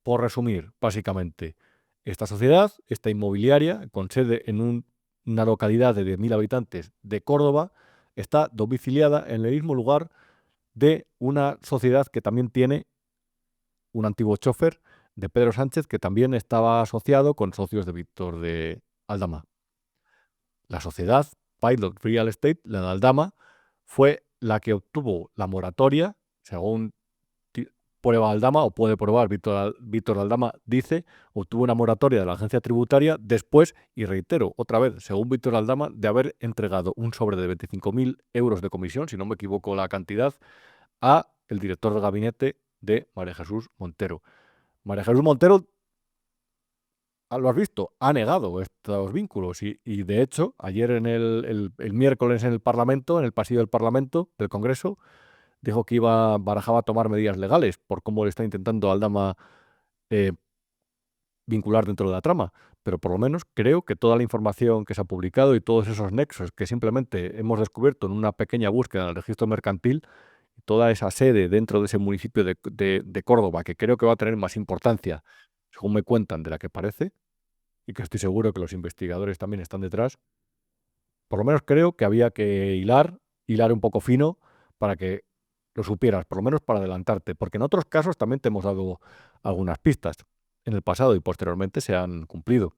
Por resumir, básicamente, esta sociedad, esta inmobiliaria, con sede en una localidad de 10.000 habitantes de Córdoba, está domiciliada en el mismo lugar de una sociedad que también tiene un antiguo chofer de Pedro Sánchez, que también estaba asociado con socios de Víctor de Aldama. La sociedad Pilot Real Estate, la de Aldama, fue la que obtuvo la moratoria, según prueba Aldama, o puede probar Víctor Aldama, dice, obtuvo una moratoria de la agencia tributaria después, y reitero, otra vez, según Víctor Aldama, de haber entregado un sobre de 25.000 euros de comisión, si no me equivoco la cantidad, a el director de gabinete de María Jesús Montero. María Jesús Montero, lo has visto, ha negado estos vínculos y de hecho, ayer el miércoles en el Parlamento, en el pasillo del Parlamento, del Congreso, dijo que barajaba tomar medidas legales por cómo le está intentando Aldama vincular dentro de la trama. Pero por lo menos creo que toda la información que se ha publicado y todos esos nexos que simplemente hemos descubierto en una pequeña búsqueda en el registro mercantil, toda esa sede dentro de ese municipio de Córdoba, que creo que va a tener más importancia, según me cuentan, de la que parece, y que estoy seguro que los investigadores también están detrás, por lo menos creo que había que hilar un poco fino para que lo supieras, por lo menos para adelantarte, porque en otros casos también te hemos dado algunas pistas en el pasado y posteriormente se han cumplido.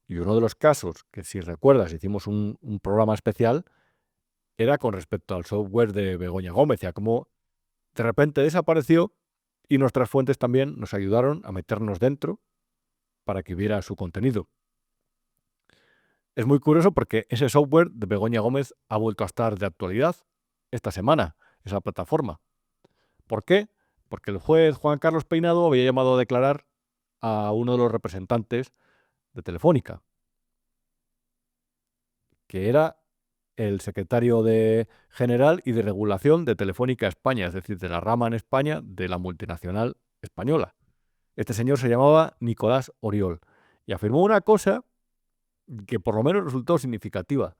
Y uno de los casos que, si recuerdas, hicimos un programa especial, era con respecto al software de Begoña Gómez, ya como de repente desapareció y nuestras fuentes también nos ayudaron a meternos dentro para que viera su contenido. Es muy curioso porque ese software de Begoña Gómez ha vuelto a estar de actualidad esta semana, esa plataforma. ¿Por qué? Porque el juez Juan Carlos Peinado había llamado a declarar a uno de los representantes de Telefónica, que era el secretario general y de regulación de Telefónica España, es decir, de la rama en España de la multinacional española. Este señor se llamaba Nicolás Oriol y afirmó una cosa que por lo menos resultó significativa.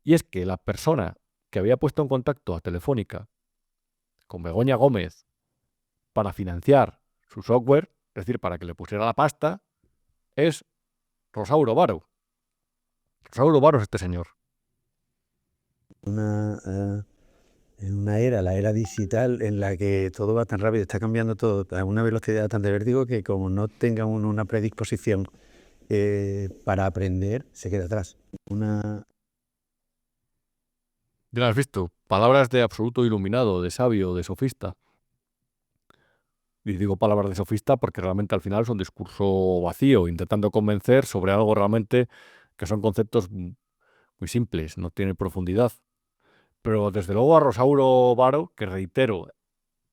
Y es que la persona que había puesto en contacto a Telefónica con Begoña Gómez para financiar su software, es decir, para que le pusiera la pasta, es Rosauro Varo. Rosauro Varo es este señor. En una era, la era digital, en la que todo va tan rápido, está cambiando todo a una velocidad tan de vértigo que como no tenga uno una predisposición para aprender, se queda atrás. Ya lo has visto, palabras de absoluto iluminado, de sabio, de sofista. Y digo palabras de sofista porque realmente al final es un discurso vacío, intentando convencer sobre algo realmente que son conceptos muy simples, no tiene profundidad. Pero desde luego a Rosauro Varo, que reitero,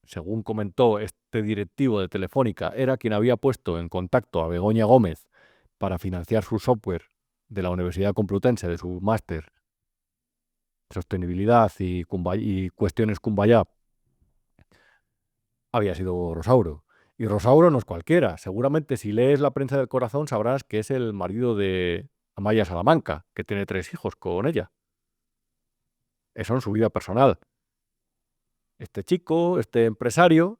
según comentó este directivo de Telefónica, era quien había puesto en contacto a Begoña Gómez para financiar su software de la Universidad Complutense, de su máster sostenibilidad y cuestiones Cumbayá, había sido Rosauro. Y Rosauro no es cualquiera. Seguramente si lees la prensa del corazón sabrás que es el marido de Amaya Salamanca, que tiene 3 hijos con ella. Eso en su vida personal. Este chico, este empresario,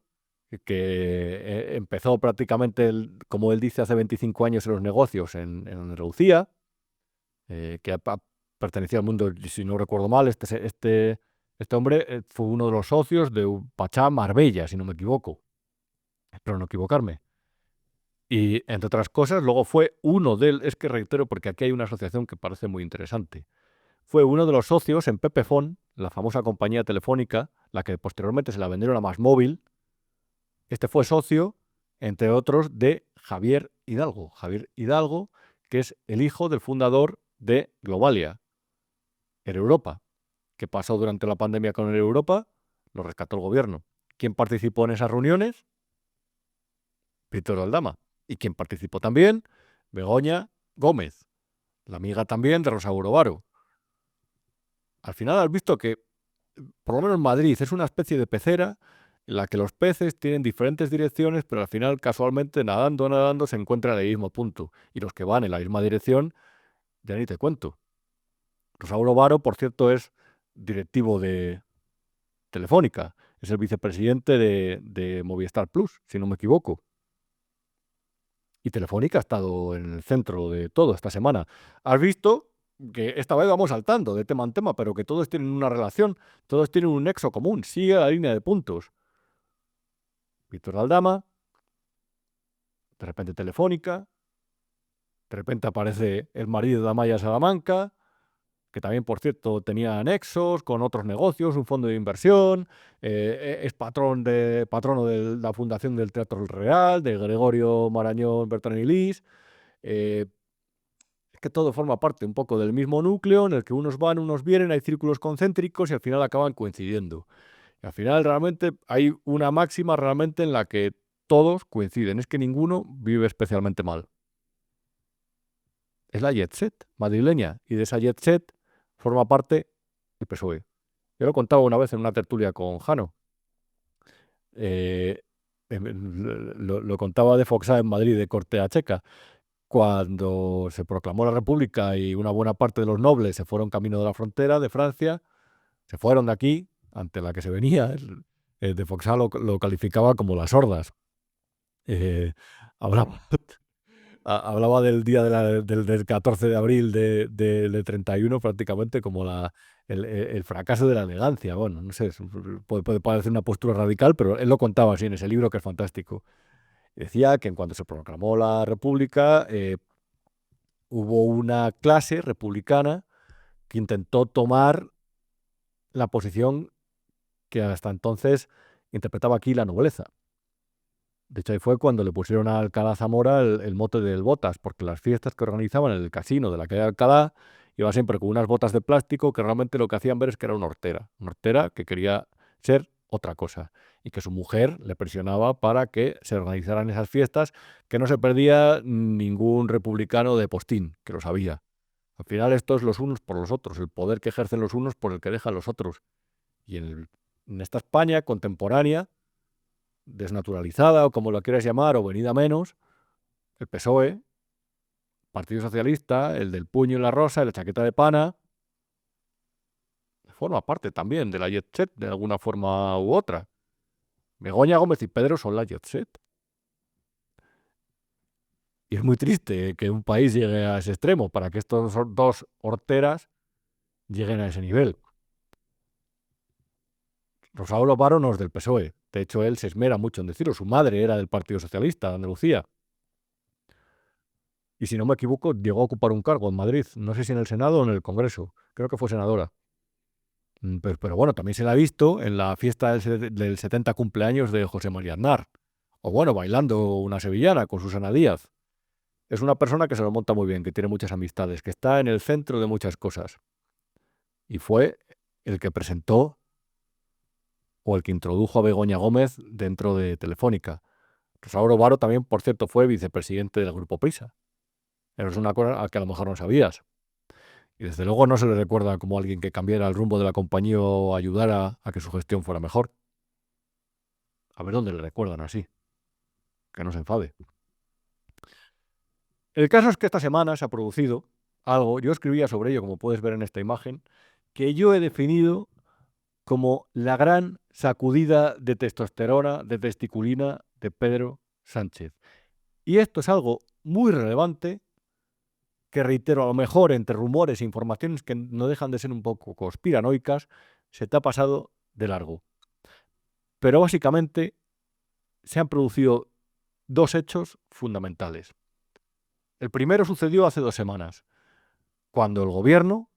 que empezó prácticamente, como él dice, hace 25 años en los negocios en Andalucía, que pertenecía al mundo, si no recuerdo mal, este hombre fue uno de los socios de Pachá Marbella, si no me equivoco. Espero no equivocarme. Y, entre otras cosas, luego fue es que reitero, porque aquí hay una asociación que parece muy interesante. Fue uno de los socios en Pepefon, la famosa compañía telefónica, la que posteriormente se la vendieron a MásMóvil. Este fue socio, entre otros, de Javier Hidalgo. Javier Hidalgo, que es el hijo del fundador de Globalia, Europa, que pasó durante la pandemia con Europa, lo rescató el gobierno. ¿Quién participó en esas reuniones? Víctor Aldama. ¿Y quién participó también? Begoña Gómez, la amiga también de Rosauro Varo. Al final has visto que, por lo menos Madrid, es una especie de pecera en la que los peces tienen diferentes direcciones, pero al final, casualmente, nadando, se encuentran en el mismo punto. Y los que van en la misma dirección, ya ni te cuento. Rosauro Varo, por cierto, es directivo de Telefónica. Es el vicepresidente de Movistar Plus, si no me equivoco. Y Telefónica ha estado en el centro de todo esta semana. Has visto que esta vez vamos saltando de tema en tema, pero que todos tienen una relación, todos tienen un nexo común, sigue la línea de puntos. Víctor Aldama, de repente Telefónica, de repente aparece el marido de Amaya Salamanca, que también, por cierto, tenía anexos con otros negocios, un fondo de inversión, es patrono de la fundación del Teatro El Real, de Gregorio Marañón Bertrán y Lis. Es que todo forma parte un poco del mismo núcleo en el que unos van, unos vienen, hay círculos concéntricos y al final acaban coincidiendo. Y al final realmente hay una máxima realmente en la que todos coinciden, es que ninguno vive especialmente mal. Es la jet set madrileña, y de esa jet set forma parte el PSOE. Yo lo contaba una vez en una tertulia con Jano. Lo contaba de Foxá en Madrid, de Cortea Checa. Cuando se proclamó la República y una buena parte de los nobles se fueron camino de la frontera de Francia, se fueron de aquí, ante la que se venía, de Foxá lo calificaba como las hordas. Hablaba, hablaba del día del 14 de abril del 31 prácticamente como el fracaso de la elegancia. Bueno, no sé, puede parecer una postura radical, pero él lo contaba así en ese libro, que es fantástico. Decía que en cuanto se proclamó la República, hubo una clase republicana que intentó tomar la posición que hasta entonces interpretaba aquí la nobleza. De hecho, ahí fue cuando le pusieron a Alcalá Zamora el mote del Botas, porque las fiestas que organizaban en el casino de la calle de Alcalá iba siempre con unas botas de plástico que realmente lo que hacían ver es que era una hortera que quería ser otra cosa, y que su mujer le presionaba para que se organizaran esas fiestas, que no se perdía ningún republicano de postín, que lo sabía. Al final esto es los unos por los otros, el poder que ejercen los unos por el que dejan los otros. Y en esta España contemporánea, desnaturalizada o como lo quieras llamar, o venida menos, el PSOE, Partido Socialista, el del puño y la rosa, y la chaqueta de pana, forma parte también de la jet set de alguna forma u otra. Begoña Gómez y Pedro son la jet set. Y es muy triste que un país llegue a ese extremo para que estos dos horteras lleguen a ese nivel. Rosauro Varo no es del PSOE. De hecho, él se esmera mucho en decirlo. Su madre era del Partido Socialista de Andalucía. Y si no me equivoco, llegó a ocupar un cargo en Madrid. No sé si en el Senado o en el Congreso. Creo que fue senadora. Pero bueno, también se la ha visto en la fiesta del 70 cumpleaños de José María Aznar. O bueno, bailando una sevillana con Susana Díaz. Es una persona que se lo monta muy bien, que tiene muchas amistades, que está en el centro de muchas cosas. Y fue el que presentó o el que introdujo a Begoña Gómez dentro de Telefónica. Rosauro Varo también, por cierto, fue vicepresidente del Grupo Prisa. Eso es una cosa que a lo mejor no sabías. Y desde luego no se le recuerda como alguien que cambiara el rumbo de la compañía o ayudara a que su gestión fuera mejor. A ver dónde le recuerdan así. Que no se enfade. El caso es que esta semana se ha producido algo, yo escribía sobre ello, como puedes ver en esta imagen, que yo he definido como la gran sacudida de testosterona, de testiculina de Pedro Sánchez. Y esto es algo muy relevante, que reitero, a lo mejor entre rumores e informaciones que no dejan de ser un poco conspiranoicas, se te ha pasado de largo. Pero básicamente se han producido dos hechos fundamentales. El primero sucedió hace 2 semanas, cuando el gobierno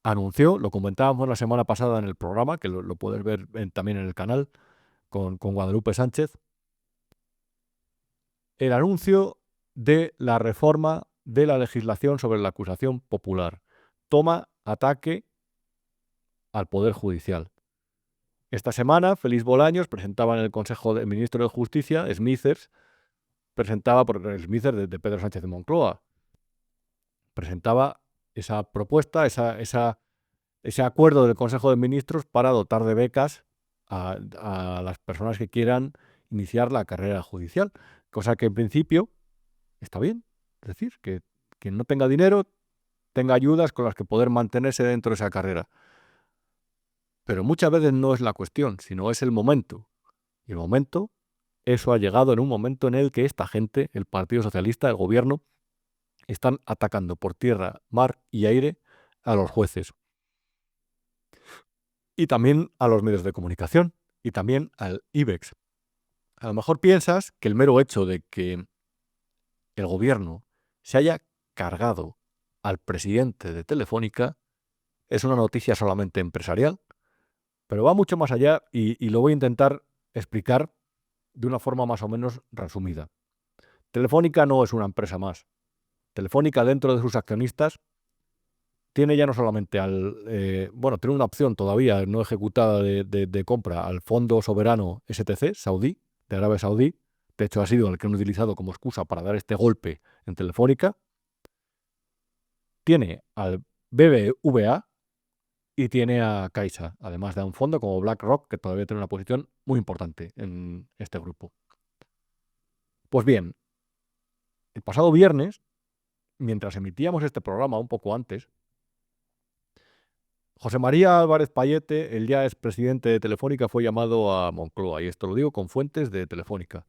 anunció, lo comentábamos la semana pasada en el programa, que lo puedes ver también en el canal, con Guadalupe Sánchez, el anuncio de la reforma de la legislación sobre la acusación popular. Toma ataque al Poder Judicial. Esta semana, Félix Bolaños presentaba en el Consejo del Ministro de Justicia, Smithers, presentaba, por el Smithers de Pedro Sánchez de Moncloa, presentaba esa propuesta, ese acuerdo del Consejo de Ministros para dotar de becas a las personas que quieran iniciar la carrera judicial, cosa que en principio está bien. Es decir, que quien no tenga dinero tenga ayudas con las que poder mantenerse dentro de esa carrera. Pero muchas veces no es la cuestión, sino es el momento. Y el momento, eso ha llegado en un momento en el que esta gente, el Partido Socialista, el gobierno, están atacando por tierra, mar y aire a los jueces. Y también a los medios de comunicación. Y también al IBEX. A lo mejor piensas que el mero hecho de que el gobierno se haya cargado al presidente de Telefónica es una noticia solamente empresarial, pero va mucho más allá y lo voy a intentar explicar de una forma más o menos resumida. Telefónica no es una empresa más. Telefónica, dentro de sus accionistas, tiene ya no solamente tiene una opción todavía no ejecutada de compra al Fondo Soberano STC, saudí, de Arabia Saudí, de hecho ha sido el que han utilizado como excusa para dar este golpe en Telefónica, tiene al BBVA y tiene a Caixa, además de un fondo como BlackRock, que todavía tiene una posición muy importante en este grupo. Pues bien, el pasado viernes, mientras emitíamos este programa un poco antes, José María Álvarez Payete, el ya expresidente de Telefónica, fue llamado a Moncloa, y esto lo digo con fuentes de Telefónica.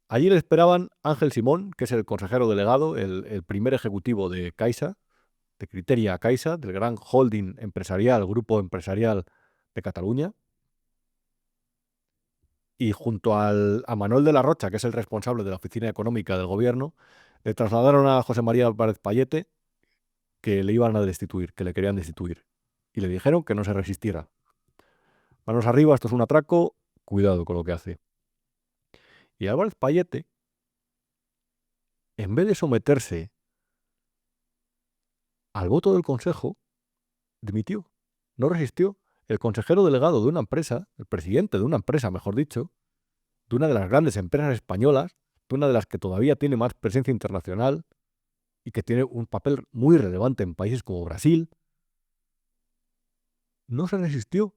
Allí le esperaban Ángel Simón, que es el consejero delegado, el primer ejecutivo de Caixa, de Criteria Caixa, del gran holding empresarial, grupo empresarial de Cataluña, y junto a Manuel de la Rocha, que es el responsable de la oficina económica del gobierno, le trasladaron a José María Álvarez Payete que le iban a destituir, que le querían destituir, y le dijeron que no se resistiera. Manos arriba, esto es un atraco, cuidado con lo que hace. Y Álvarez Payete, en vez de someterse al voto del Consejo, dimitió, no resistió. El consejero delegado de una empresa, el presidente de una empresa, mejor dicho, de una de las grandes empresas españolas, de una de las que todavía tiene más presencia internacional y que tiene un papel muy relevante en países como Brasil, no se resistió,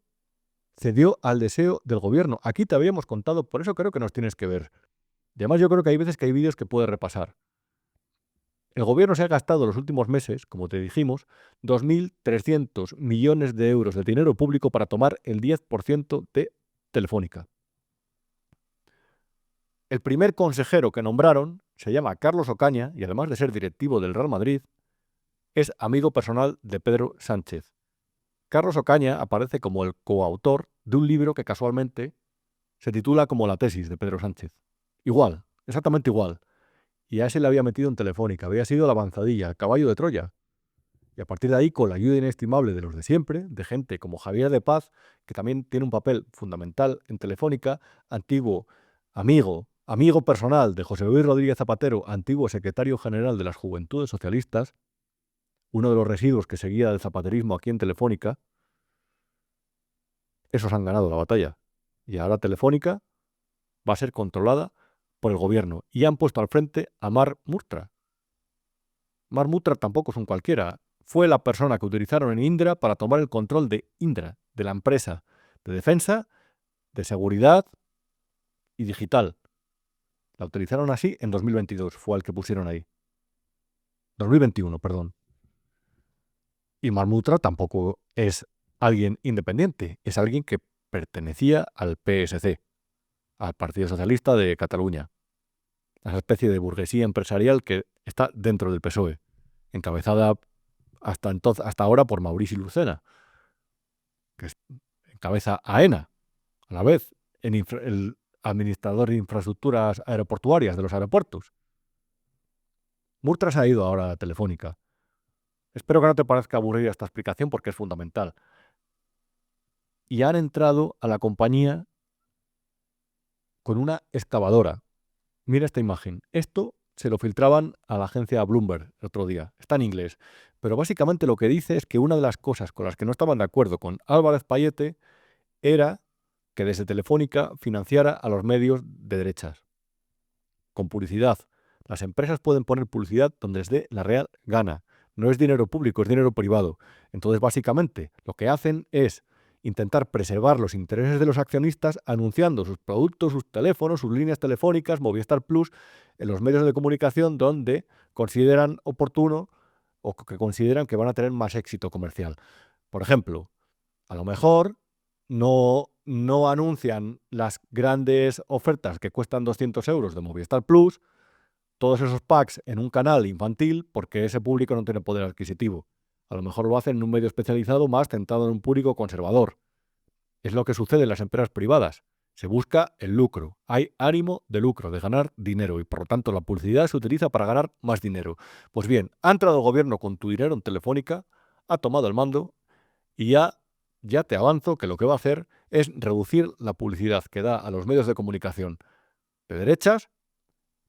cedió al deseo del gobierno. Aquí te habíamos contado, por eso creo que nos tienes que ver. Y además yo creo que hay veces que hay vídeos que puedes repasar. El gobierno se ha gastado en los últimos meses, como te dijimos, 2.300 millones de euros de dinero público para tomar el 10% de Telefónica. El primer consejero que nombraron se llama Carlos Ocaña y además de ser directivo del Real Madrid, es amigo personal de Pedro Sánchez. Carlos Ocaña aparece como el coautor de un libro que casualmente se titula como la tesis de Pedro Sánchez. Igual, exactamente igual. Y a ese le había metido en Telefónica, había sido la avanzadilla, el caballo de Troya. Y a partir de ahí, con la ayuda inestimable de los de siempre, de gente como Javier de Paz, que también tiene un papel fundamental en Telefónica, antiguo amigo personal de José Luis Rodríguez Zapatero, antiguo secretario general de las Juventudes Socialistas, uno de los residuos que seguía del zapaterismo aquí en Telefónica, esos han ganado la batalla. Y ahora Telefónica va a ser controlada por el gobierno. Y han puesto al frente a Marc Murtra. Marc Murtra tampoco es un cualquiera. Fue la persona que utilizaron en Indra para tomar el control de Indra, de la empresa de defensa, de seguridad y digital. La utilizaron así en 2022, fue el que pusieron ahí. 2021, perdón. Y Marc Murtra tampoco es alguien independiente, es alguien que pertenecía al PSC, al Partido Socialista de Cataluña, a esa especie de burguesía empresarial que está dentro del PSOE, encabezada hasta ahora por Maurici Lucena, que encabeza AENA, a la vez el administrador de infraestructuras aeroportuarias de los aeropuertos. Murtra se ha ido ahora a Telefónica. Espero que no te parezca aburrida esta explicación porque es fundamental. Y han entrado a la compañía con una excavadora. Mira esta imagen. Esto se lo filtraban a la agencia Bloomberg el otro día. Está en inglés. Pero básicamente lo que dice es que una de las cosas con las que no estaban de acuerdo con Álvarez Payete era que desde Telefónica financiara a los medios de derechas. Con publicidad. Las empresas pueden poner publicidad donde les dé la real gana. No es dinero público, es dinero privado. Entonces, básicamente, lo que hacen es intentar preservar los intereses de los accionistas anunciando sus productos, sus teléfonos, sus líneas telefónicas, Movistar Plus, en los medios de comunicación donde consideran oportuno o que consideran que van a tener más éxito comercial. Por ejemplo, a lo mejor no anuncian las grandes ofertas que cuestan 200 euros de Movistar Plus, todos esos packs en un canal infantil, porque ese público no tiene poder adquisitivo. A lo mejor lo hacen en un medio especializado más centrado en un público conservador. Es lo que sucede en las empresas privadas. Se busca el lucro. Hay ánimo de lucro, de ganar dinero, y por lo tanto la publicidad se utiliza para ganar más dinero. Pues bien, ha entrado el gobierno con tu dinero en Telefónica, ha tomado el mando y ya te avanzo que lo que va a hacer es reducir la publicidad que da a los medios de comunicación de derechas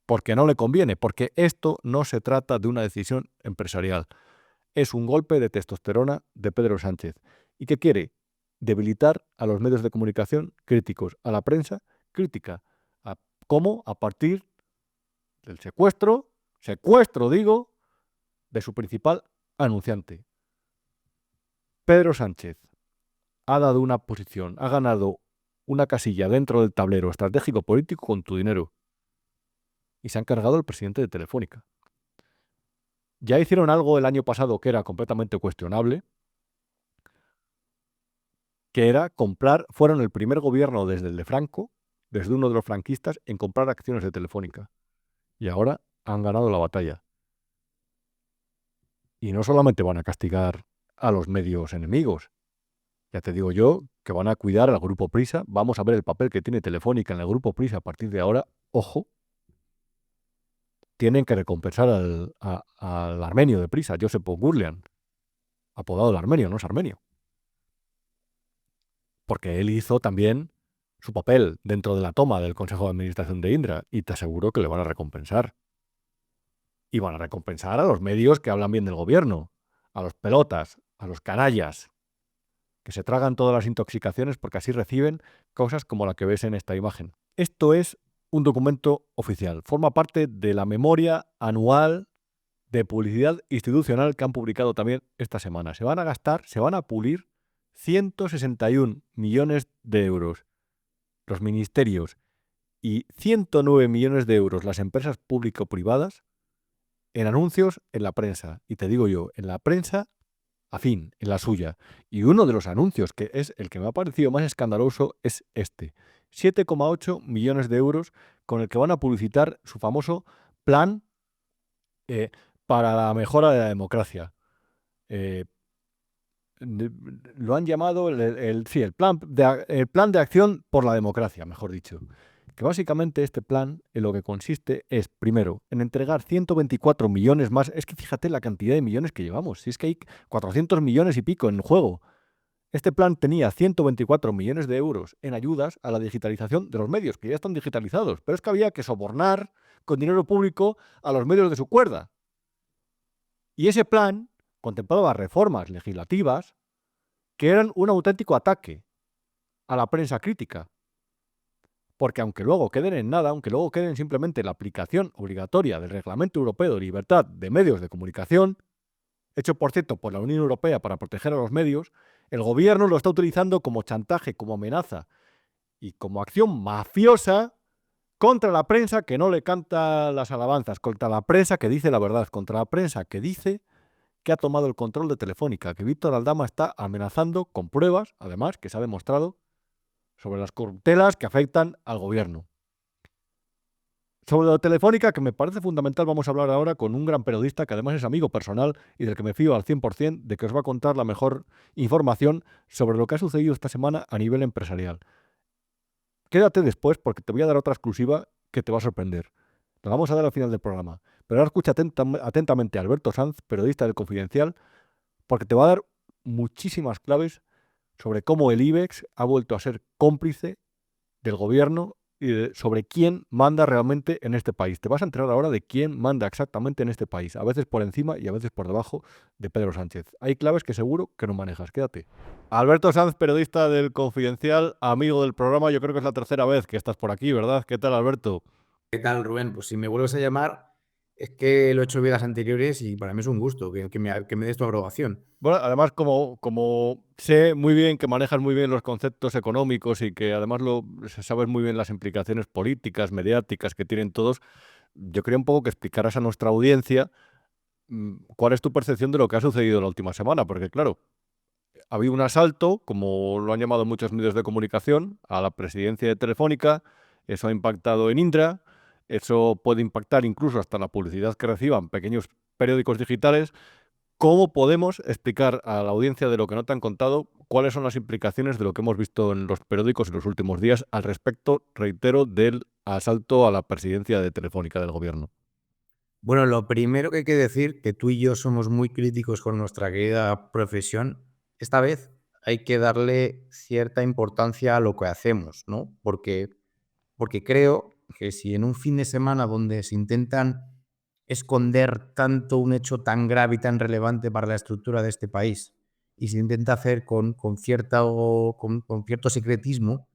porque no le conviene, porque esto no se trata de una decisión empresarial. Es un golpe de testosterona de Pedro Sánchez. ¿Y qué quiere? Debilitar a los medios de comunicación críticos, a la prensa crítica, a ¿Cómo? A partir del secuestro digo, de su principal anunciante. Pedro Sánchez ha dado una posición, ha ganado una casilla dentro del tablero estratégico político con tu dinero. Y se han cargado al presidente de Telefónica. Ya hicieron algo el año pasado que era completamente cuestionable, que era comprar, fueron el primer gobierno desde el de Franco, desde uno de los franquistas, en comprar acciones de Telefónica. Y ahora han ganado la batalla. Y no solamente van a castigar a los medios enemigos, ya te digo yo que van a cuidar al Grupo Prisa. Vamos a ver el papel que tiene Telefónica en el Grupo Prisa a partir de ahora. Ojo, tienen que recompensar al armenio de Prisa, Josep Oughourlian, apodado el armenio, no es armenio. Porque él hizo también su papel dentro de la toma del Consejo de Administración de Indra y te aseguro que le van a recompensar. Y van a recompensar a los medios que hablan bien del gobierno, a los pelotas, a los canallas, que se tragan todas las intoxicaciones porque así reciben cosas como la que ves en esta imagen. Esto es un documento oficial, forma parte de la memoria anual de publicidad institucional que han publicado también esta semana. Se van a gastar, se van a pulir 161 millones de euros los ministerios y 109 millones de euros las empresas público-privadas en anuncios en la prensa. Y te digo yo, en la prensa afín, en la suya. Y uno de los anuncios, que es el que me ha parecido más escandaloso, es este. 7,8 millones de euros con el que van a publicitar su famoso plan para la mejora de la democracia. Lo han llamado el plan de acción por la democracia, mejor dicho. Que básicamente este plan en lo que consiste es, primero, en entregar 124 millones más. Es que fíjate la cantidad de millones que llevamos. Si es que hay 400 millones y pico en juego. Este plan tenía 124 millones de euros en ayudas a la digitalización de los medios, que ya están digitalizados. Pero es que había que sobornar con dinero público a los medios de su cuerda. Y ese plan contemplaba reformas legislativas que eran un auténtico ataque a la prensa crítica. Porque aunque luego queden en nada, aunque luego queden simplemente la aplicación obligatoria del Reglamento Europeo de Libertad de Medios de Comunicación, hecho por cierto por la Unión Europea para proteger a los medios, el gobierno lo está utilizando como chantaje, como amenaza y como acción mafiosa contra la prensa que no le canta las alabanzas, contra la prensa que dice la verdad, contra la prensa que dice que ha tomado el control de Telefónica, que Víctor Aldama está amenazando con pruebas, además, que se ha demostrado, sobre las corruptelas que afectan al gobierno. Sobre la Telefónica, que me parece fundamental, vamos a hablar ahora con un gran periodista que además es amigo personal y del que me fío al 100% de que os va a contar la mejor información sobre lo que ha sucedido esta semana a nivel empresarial. Quédate después porque te voy a dar otra exclusiva que te va a sorprender. La vamos a dar al final del programa. Pero ahora escucha atentamente a Alberto Sanz, periodista del Confidencial, porque te va a dar muchísimas claves sobre cómo el IBEX ha vuelto a ser cómplice del gobierno y sobre quién manda realmente en este país. Te vas a enterar ahora de quién manda exactamente en este país, a veces por encima y a veces por debajo de Pedro Sánchez. Hay claves que seguro que no manejas, quédate. Alberto Sanz, periodista del Confidencial, amigo del programa, yo creo que es la tercera vez que estás por aquí, ¿verdad? ¿Qué tal, Alberto? ¿Qué tal, Rubén? Pues si me vuelves a llamar, es que lo he hecho en vidas anteriores y para mí es un gusto que me des tu aprobación. Bueno, además, como sé muy bien que manejas muy bien los conceptos económicos y que además sabes muy bien las implicaciones políticas, mediáticas que tienen todos, yo quería un poco que explicaras a nuestra audiencia cuál es tu percepción de lo que ha sucedido la última semana, porque claro, ha habido un asalto, como lo han llamado muchos medios de comunicación, a la presidencia de Telefónica, eso ha impactado en Indra, eso puede impactar incluso hasta la publicidad que reciban pequeños periódicos digitales. ¿Cómo podemos explicar a la audiencia de lo que no te han contado cuáles son las implicaciones de lo que hemos visto en los periódicos en los últimos días al respecto, reitero, del asalto a la presidencia de Telefónica del gobierno? Bueno, lo primero que hay que decir, que tú y yo somos muy críticos con nuestra querida profesión, esta vez hay que darle cierta importancia a lo que hacemos, ¿no? Porque creo que si en un fin de semana donde se intentan esconder tanto un hecho tan grave y tan relevante para la estructura de este país y se intenta hacer con cierto secretismo,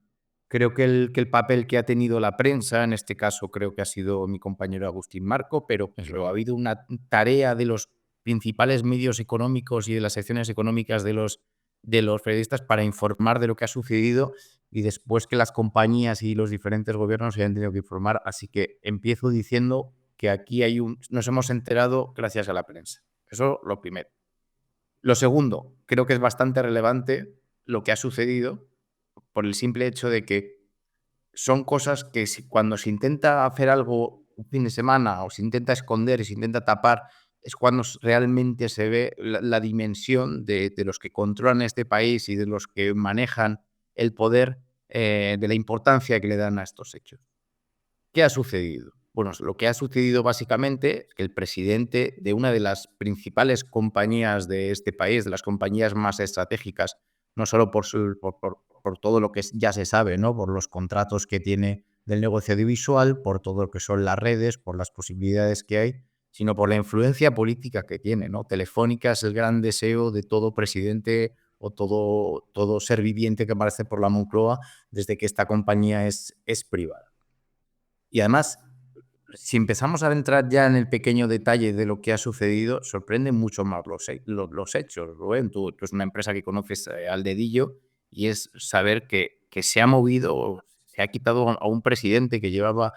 Creo que el papel que ha tenido la prensa, en este caso creo que ha sido mi compañero Agustín Marco, pero ha habido una tarea de los principales medios económicos y de las secciones económicas de los periodistas para informar de lo que ha sucedido y después que las compañías y los diferentes gobiernos se hayan tenido que informar. Así que empiezo diciendo que aquí nos hemos enterado gracias a la prensa. Eso lo primero. Lo segundo, creo que es bastante relevante lo que ha sucedido por el simple hecho de que son cosas que cuando se intenta hacer algo un fin de semana o se intenta esconder y se intenta tapar, es cuando realmente se ve la dimensión de los que controlan este país y de los que manejan el poder, de la importancia que le dan a estos hechos. ¿Qué ha sucedido? Bueno, lo que ha sucedido básicamente es que el presidente de una de las principales compañías de este país, de las compañías más estratégicas, no solo por todo lo que ya se sabe, ¿no? Por los contratos que tiene del negocio audiovisual, por todo lo que son las redes, por las posibilidades que hay, sino por la influencia política que tiene, ¿no? Telefónica es el gran deseo de todo presidente o todo ser viviente que aparece por la Moncloa desde que esta compañía es privada. Y además, si empezamos a entrar ya en el pequeño detalle de lo que ha sucedido, sorprenden mucho más los hechos. Rubén, tú es una empresa que conoces al dedillo y es saber que se ha movido, se ha quitado a un presidente que llevaba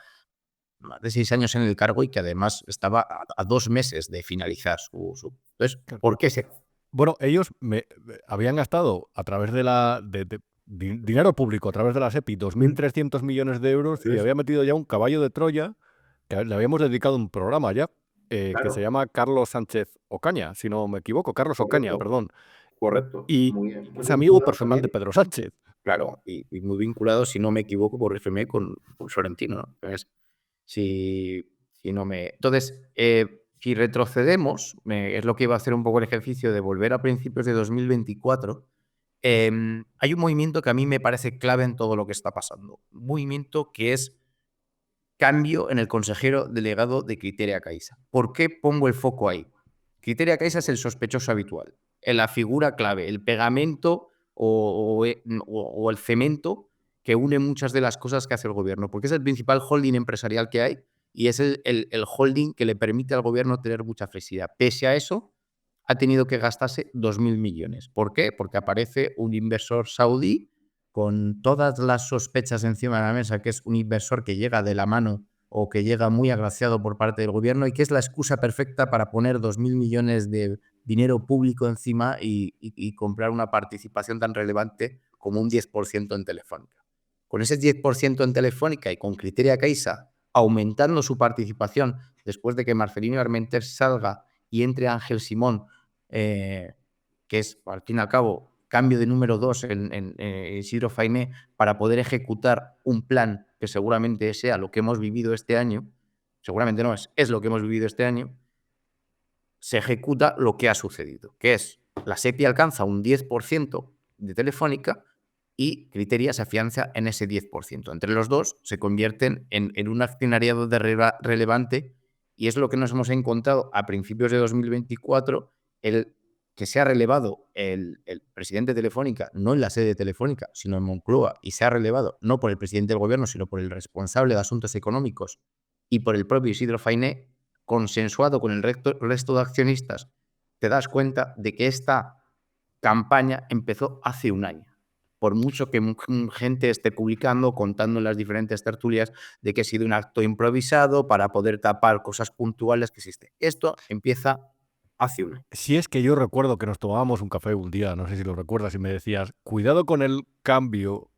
más de 6 años en el cargo y que además estaba a 2 meses de finalizar su... Entonces, ¿por qué se...? Bueno, ellos habían gastado a través de dinero público, a través de la SEPI, 2.300 millones de euros y había metido ya un caballo de Troya que le habíamos dedicado un programa ya, que se llama Carlos Sánchez Ocaña, si no me equivoco, Carlos Ocaña, perdón. Correcto. Y Muy bien. es amigo personal de Pedro Sánchez. Claro, y muy vinculado, si no me equivoco, por FMI con Florentino, ¿no? Entonces, si no me... Entonces, si retrocedemos, es lo que iba a hacer un poco el ejercicio de volver a principios de 2024, hay un movimiento que a mí me parece clave en todo lo que está pasando. Un movimiento que es cambio en el consejero delegado de Criteria Caixa. ¿Por qué pongo el foco ahí? Criteria Caixa es el sospechoso habitual, la figura clave, el pegamento o el cemento que une muchas de las cosas que hace el gobierno, porque es el principal holding empresarial que hay y es el holding que le permite al gobierno tener mucha flexibilidad. Pese a eso, ha tenido que gastarse 2.000 millones. ¿Por qué? Porque aparece un inversor saudí con todas las sospechas encima de la mesa, que es un inversor que llega de la mano o que llega muy agraciado por parte del gobierno y que es la excusa perfecta para poner 2.000 millones de dinero público encima y comprar una participación tan relevante como un 10% en Telefónica. Con ese 10% en Telefónica y con Criteria Caixa aumentando su participación después de que Marcelino Armenter salga y entre Ángel Simón, que es, al fin y al cabo, cambio de número 2 en Isidro Fainé para poder ejecutar un plan que seguramente sea lo que hemos vivido este año, seguramente no es lo que hemos vivido este año, se ejecuta lo que ha sucedido, que es la SEPI alcanza un 10% de Telefónica y Criteria se afianza en ese 10%. Entre los dos se convierten en un accionariado relevante y es lo que nos hemos encontrado a principios de 2024, que se ha relevado el presidente de Telefónica, no en la sede de Telefónica, sino en Moncloa, y se ha relevado no por el presidente del gobierno, sino por el responsable de asuntos económicos y por el propio Isidro Fainé, consensuado con el resto de accionistas, te das cuenta de que esta campaña empezó hace un año. Por mucho que gente esté publicando, contando en las diferentes tertulias de que ha sido un acto improvisado para poder tapar cosas puntuales que existen. Esto empieza hace un año. Si es que yo recuerdo que nos tomábamos un café un día, no sé si lo recuerdas, y me decías, cuidado con el cambio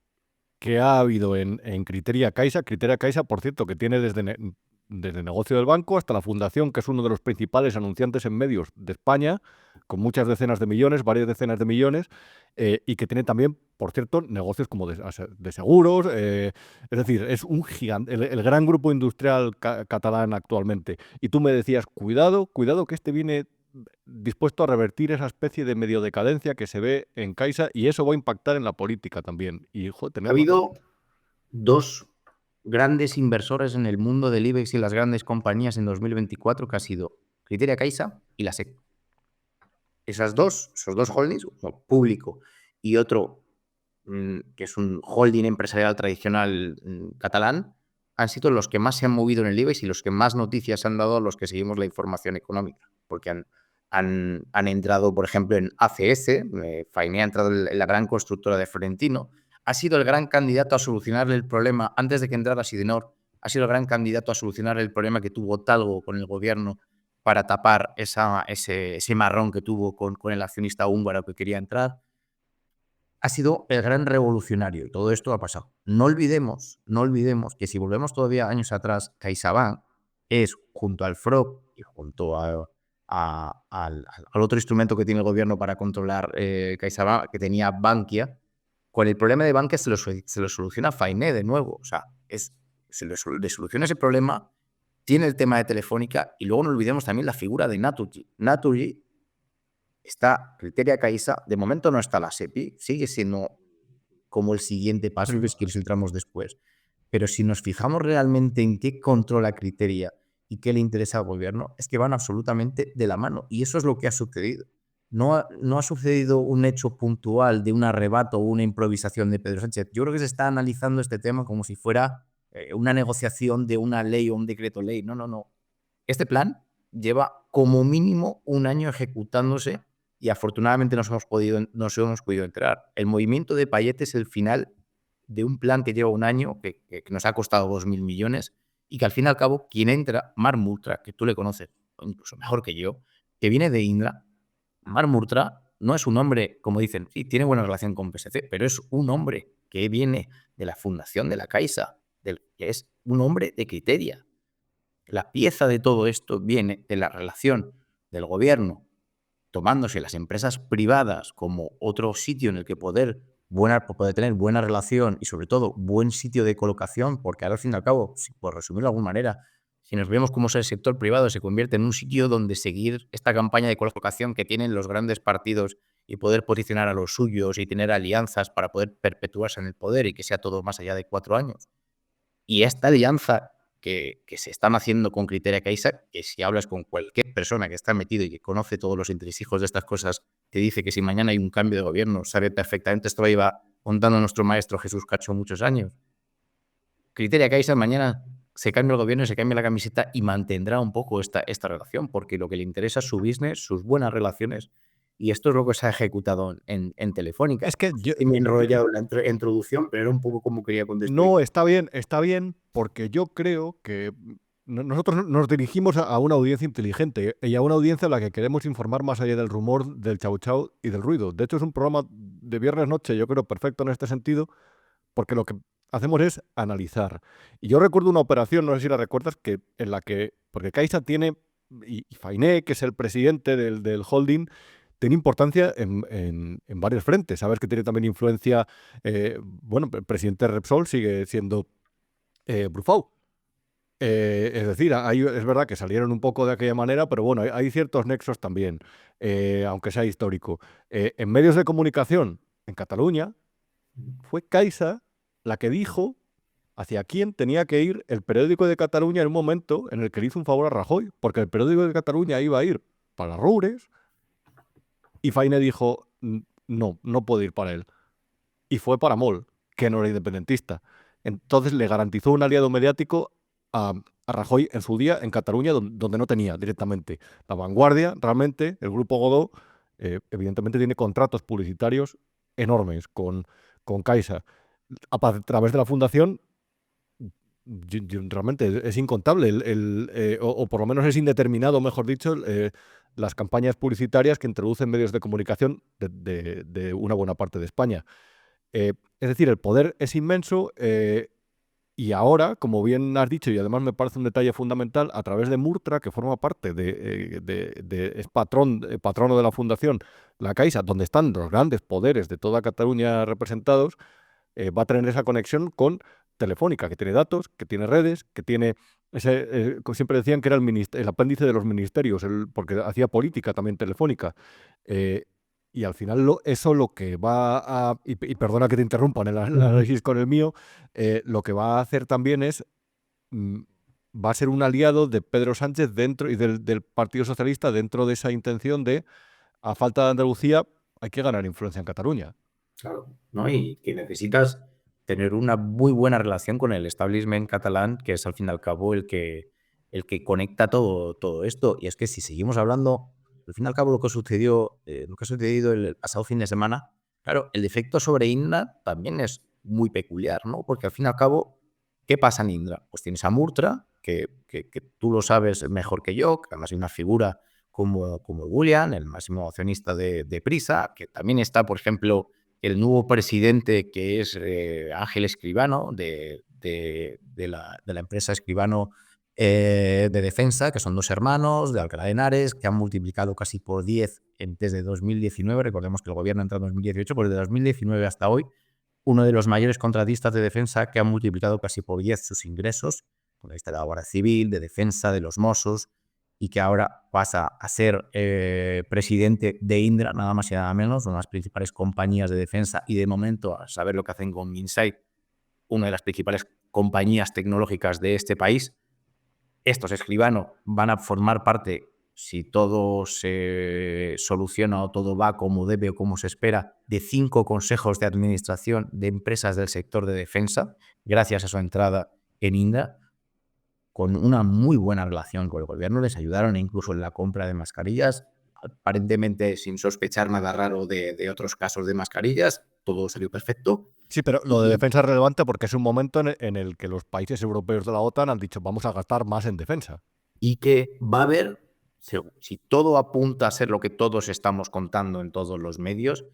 que ha habido en Criteria Caixa. Criteria Caixa, por cierto, que tiene desde negocio del banco hasta la fundación, que es uno de los principales anunciantes en medios de España, con muchas decenas de millones, varias decenas de millones, y que tiene también, por cierto, negocios como de seguros. Es decir, es un gigante, el gran grupo industrial catalán actualmente. Y tú me decías, cuidado que este viene dispuesto a revertir esa especie de medio decadencia que se ve en Caixa y eso va a impactar en la política también. Y, joder, ha habido dos grandes inversores en el mundo del IBEX y las grandes compañías en 2024, que ha sido Criteria Caixa y la SEC. Esos dos holdings, uno público y otro que es un holding empresarial tradicional catalán, han sido los que más se han movido en el IBEX y los que más noticias han dado a los que seguimos la información económica, porque han entrado, por ejemplo, en ACS, Fainé ha entrado en la gran constructora de Florentino, ha sido el gran candidato a solucionar el problema, antes de que entrara Sidenor, ha sido el gran candidato a solucionar el problema que tuvo Talgo con el gobierno para tapar ese marrón que tuvo con el accionista húngaro que quería entrar. Ha sido el gran revolucionario y todo esto ha pasado. No olvidemos que si volvemos todavía años atrás, CaixaBank es, junto al FROB y junto al otro instrumento que tiene el gobierno para controlar CaixaBank, que tenía Bankia, con el problema de Bankia se lo soluciona Fainé de nuevo. O sea, se le soluciona ese problema, tiene el tema de Telefónica y luego no olvidemos también la figura de Naturgy. Naturgy está Criteria Caixa, de momento no está la SEPI, sigue siendo como el siguiente paso, que es que los entramos después. Pero si nos fijamos realmente en qué controla Criteria y qué le interesa al gobierno, es que van absolutamente de la mano. Y eso es lo que ha sucedido. No ha sucedido un hecho puntual de un arrebato o una improvisación de Pedro Sánchez. Yo creo que se está analizando este tema como si fuera una negociación de una ley o un decreto ley. No. Este plan lleva como mínimo un año ejecutándose y afortunadamente nos hemos podido enterar. El movimiento de Payet es el final de un plan que lleva un año, que nos ha costado 2.000 millones y que al fin y al cabo quien entra, Marc Murtra, que tú le conoces incluso mejor que yo, que viene de Indra. Marc Murtra no es un hombre, como dicen, sí, tiene buena relación con PSC, pero es un hombre que viene de la fundación de la Caixa, que es un hombre de Criteria. La pieza de todo esto viene de la relación del gobierno tomándose las empresas privadas como otro sitio en el que poder tener buena relación y sobre todo buen sitio de colocación, porque al fin y al cabo, por resumirlo de alguna manera, si nos vemos cómo el sector privado se convierte en un sitio donde seguir esta campaña de colocación que tienen los grandes partidos y poder posicionar a los suyos y tener alianzas para poder perpetuarse en el poder y que sea todo más allá de 4 años. Y esta alianza que se están haciendo con Criteria Caixa, que si hablas con cualquier persona que está metido y que conoce todos los entresijos de estas cosas, te dice que si mañana hay un cambio de gobierno, sabe perfectamente, esto lo iba contando nuestro maestro Jesús Cacho muchos años. Criteria Caixa mañana se cambia el gobierno, se cambia la camiseta y mantendrá un poco esta relación, porque lo que le interesa es su business, sus buenas relaciones, y esto es lo que se ha ejecutado en Telefónica. Es que yo, me he enrollado en la introducción, pero era un poco como quería contestar. no, está bien, porque yo creo que nosotros nos dirigimos a una audiencia inteligente y a una audiencia a la que queremos informar más allá del rumor, del chau chau y del ruido. De hecho, es un programa de viernes noche, yo creo, perfecto en este sentido, porque lo que hacemos es analizar. Y yo recuerdo una operación, no sé si la recuerdas, porque Caixa tiene, y Fainé, que es el presidente del holding, tiene importancia en varios frentes. Sabes que tiene también influencia, el presidente de Repsol sigue siendo Brufau. Es decir, es verdad que salieron un poco de aquella manera, pero bueno, hay ciertos nexos también, aunque sea histórico. En medios de comunicación en Cataluña, fue Caixa la que dijo hacia quién tenía que ir el periódico de Cataluña en un momento en el que le hizo un favor a Rajoy, porque el periódico de Cataluña iba a ir para Roures y Fainé dijo, no puede ir para él. Y fue para MOL, que no era independentista. Entonces le garantizó un aliado mediático a Rajoy en su día en Cataluña, donde no tenía directamente. La Vanguardia, realmente, el Grupo Godó, evidentemente tiene contratos publicitarios enormes con Caixa. A través de la fundación, realmente es incontable, o por lo menos es indeterminado, mejor dicho, las campañas publicitarias que introducen medios de comunicación de una buena parte de España. Es decir, el poder es inmenso y ahora, como bien has dicho, y además me parece un detalle fundamental, a través de Murtra, que forma parte es patrono de la fundación La Caixa, donde están los grandes poderes de toda Cataluña representados, va a tener esa conexión con Telefónica, que tiene datos, que tiene redes, que tiene siempre decían que era el apéndice de los ministerios, porque hacía política también Telefónica. Y al final eso lo que va a... Y perdona que te interrumpa en el análisis con el mío, lo que va a hacer también es... va a ser un aliado de Pedro Sánchez dentro y del Partido Socialista dentro de esa intención de, a falta de Andalucía, hay que ganar influencia en Cataluña. Claro, ¿no? Y que necesitas tener una muy buena relación con el establishment catalán, que es al fin y al cabo el que conecta todo esto. Y es que si seguimos hablando, al fin y al cabo lo que ha sucedido el pasado fin de semana, claro, el efecto sobre Indra también es muy peculiar, ¿no? Porque al fin y al cabo, ¿qué pasa en Indra? Pues tienes a Murtra, que tú lo sabes mejor que yo, que además hay una figura como Julian, el máximo accionista de Prisa, que también está, por ejemplo, el nuevo presidente, que es Ángel Escribano, de la empresa Escribano de defensa, que son dos hermanos de Alcalá de Henares, que han multiplicado casi por 10 desde 2019. Recordemos que el gobierno entró en 2018, pues desde 2019 hasta hoy, uno de los mayores contratistas de defensa que han multiplicado casi por 10 sus ingresos, con la lista de la Guardia Civil, de defensa, de los Mossos, y que ahora pasa a ser presidente de Indra, nada más y nada menos, una de las principales compañías de defensa, y de momento, a saber lo que hacen con Minsait, una de las principales compañías tecnológicas de este país. Estos Escribano van a formar parte, si todo se soluciona o todo va como debe o como se espera, de 5 consejos de administración de empresas del sector de defensa, gracias a su entrada en Indra, con una muy buena relación con el gobierno. Les ayudaron incluso en la compra de mascarillas, aparentemente sin sospechar nada raro de otros casos de mascarillas. Todo salió perfecto. Sí, pero lo de defensa es relevante porque es un momento en el que los países europeos de la OTAN han dicho vamos a gastar más en defensa. Y que va a haber, si todo apunta a ser lo que todos estamos contando en todos los medios,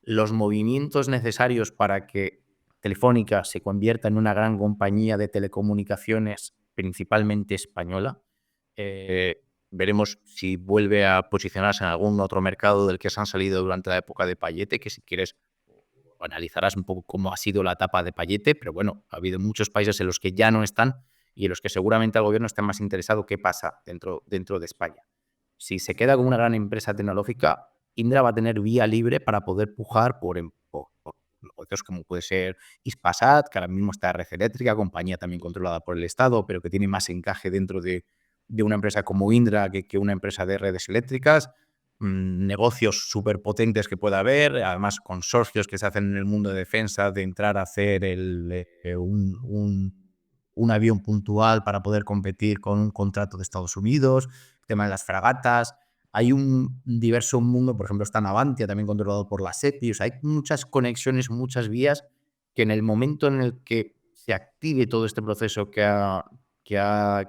los movimientos necesarios para que Telefónica se convierta en una gran compañía de telecomunicaciones, principalmente española. Veremos si vuelve a posicionarse en algún otro mercado del que se han salido durante la época de Payete, que si quieres analizarás un poco cómo ha sido la etapa de Payete, pero bueno, ha habido muchos países en los que ya no están y en los que seguramente el gobierno está más interesado qué pasa dentro de España. Si se queda con una gran empresa tecnológica, Indra va a tener vía libre para poder pujar por negocios como puede ser Hispasat, que ahora mismo está Red Eléctrica, compañía también controlada por el Estado, pero que tiene más encaje dentro de una empresa como Indra que una empresa de redes eléctricas. Negocios súper potentes que pueda haber, además consorcios que se hacen en el mundo de defensa, de entrar a hacer un avión puntual para poder competir con un contrato de Estados Unidos, el tema de las fragatas. Hay un diverso mundo, por ejemplo, está Navantia, también controlado por la SEPI. O sea, hay muchas conexiones, muchas vías que en el momento en el que se active todo este proceso que ha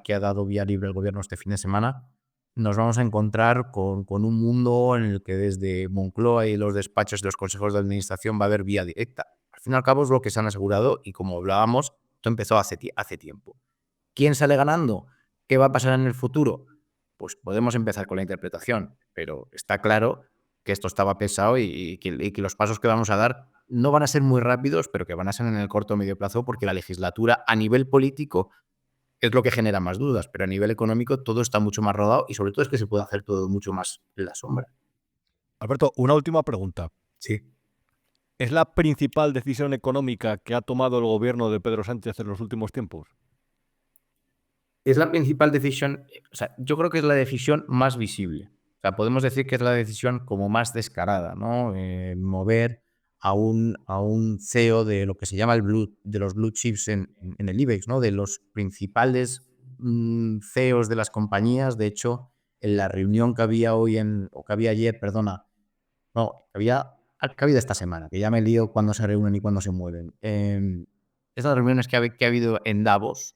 dado vía libre el gobierno este fin de semana, nos vamos a encontrar con un mundo en el que desde Moncloa y los despachos de los consejos de administración va a haber vía directa. Al fin y al cabo es lo que se han asegurado y como hablábamos, esto empezó hace tiempo. ¿Quién sale ganando? ¿Qué va a pasar en el futuro? Pues podemos empezar con la interpretación, pero está claro que esto estaba pensado y que los pasos que vamos a dar no van a ser muy rápidos, pero que van a ser en el corto o medio plazo, porque la legislatura a nivel político es lo que genera más dudas, pero a nivel económico todo está mucho más rodado y sobre todo es que se puede hacer todo mucho más en la sombra. Alberto, una última pregunta. Sí. ¿Es la principal decisión económica que ha tomado el gobierno de Pedro Sánchez en los últimos tiempos? Es la principal decisión, o sea, yo creo que es la decisión más visible. O sea, podemos decir que es la decisión como más descarada, ¿no? Mover a un CEO de lo que se llama de los blue chips en el IBEX, ¿no? De los principales CEOs de las compañías. De hecho, en la reunión que había que había ayer, perdona, no, que ha habido esta semana, que ya me lío cuando se reúnen y cuando se mueven. Estas reuniones que ha habido en Davos,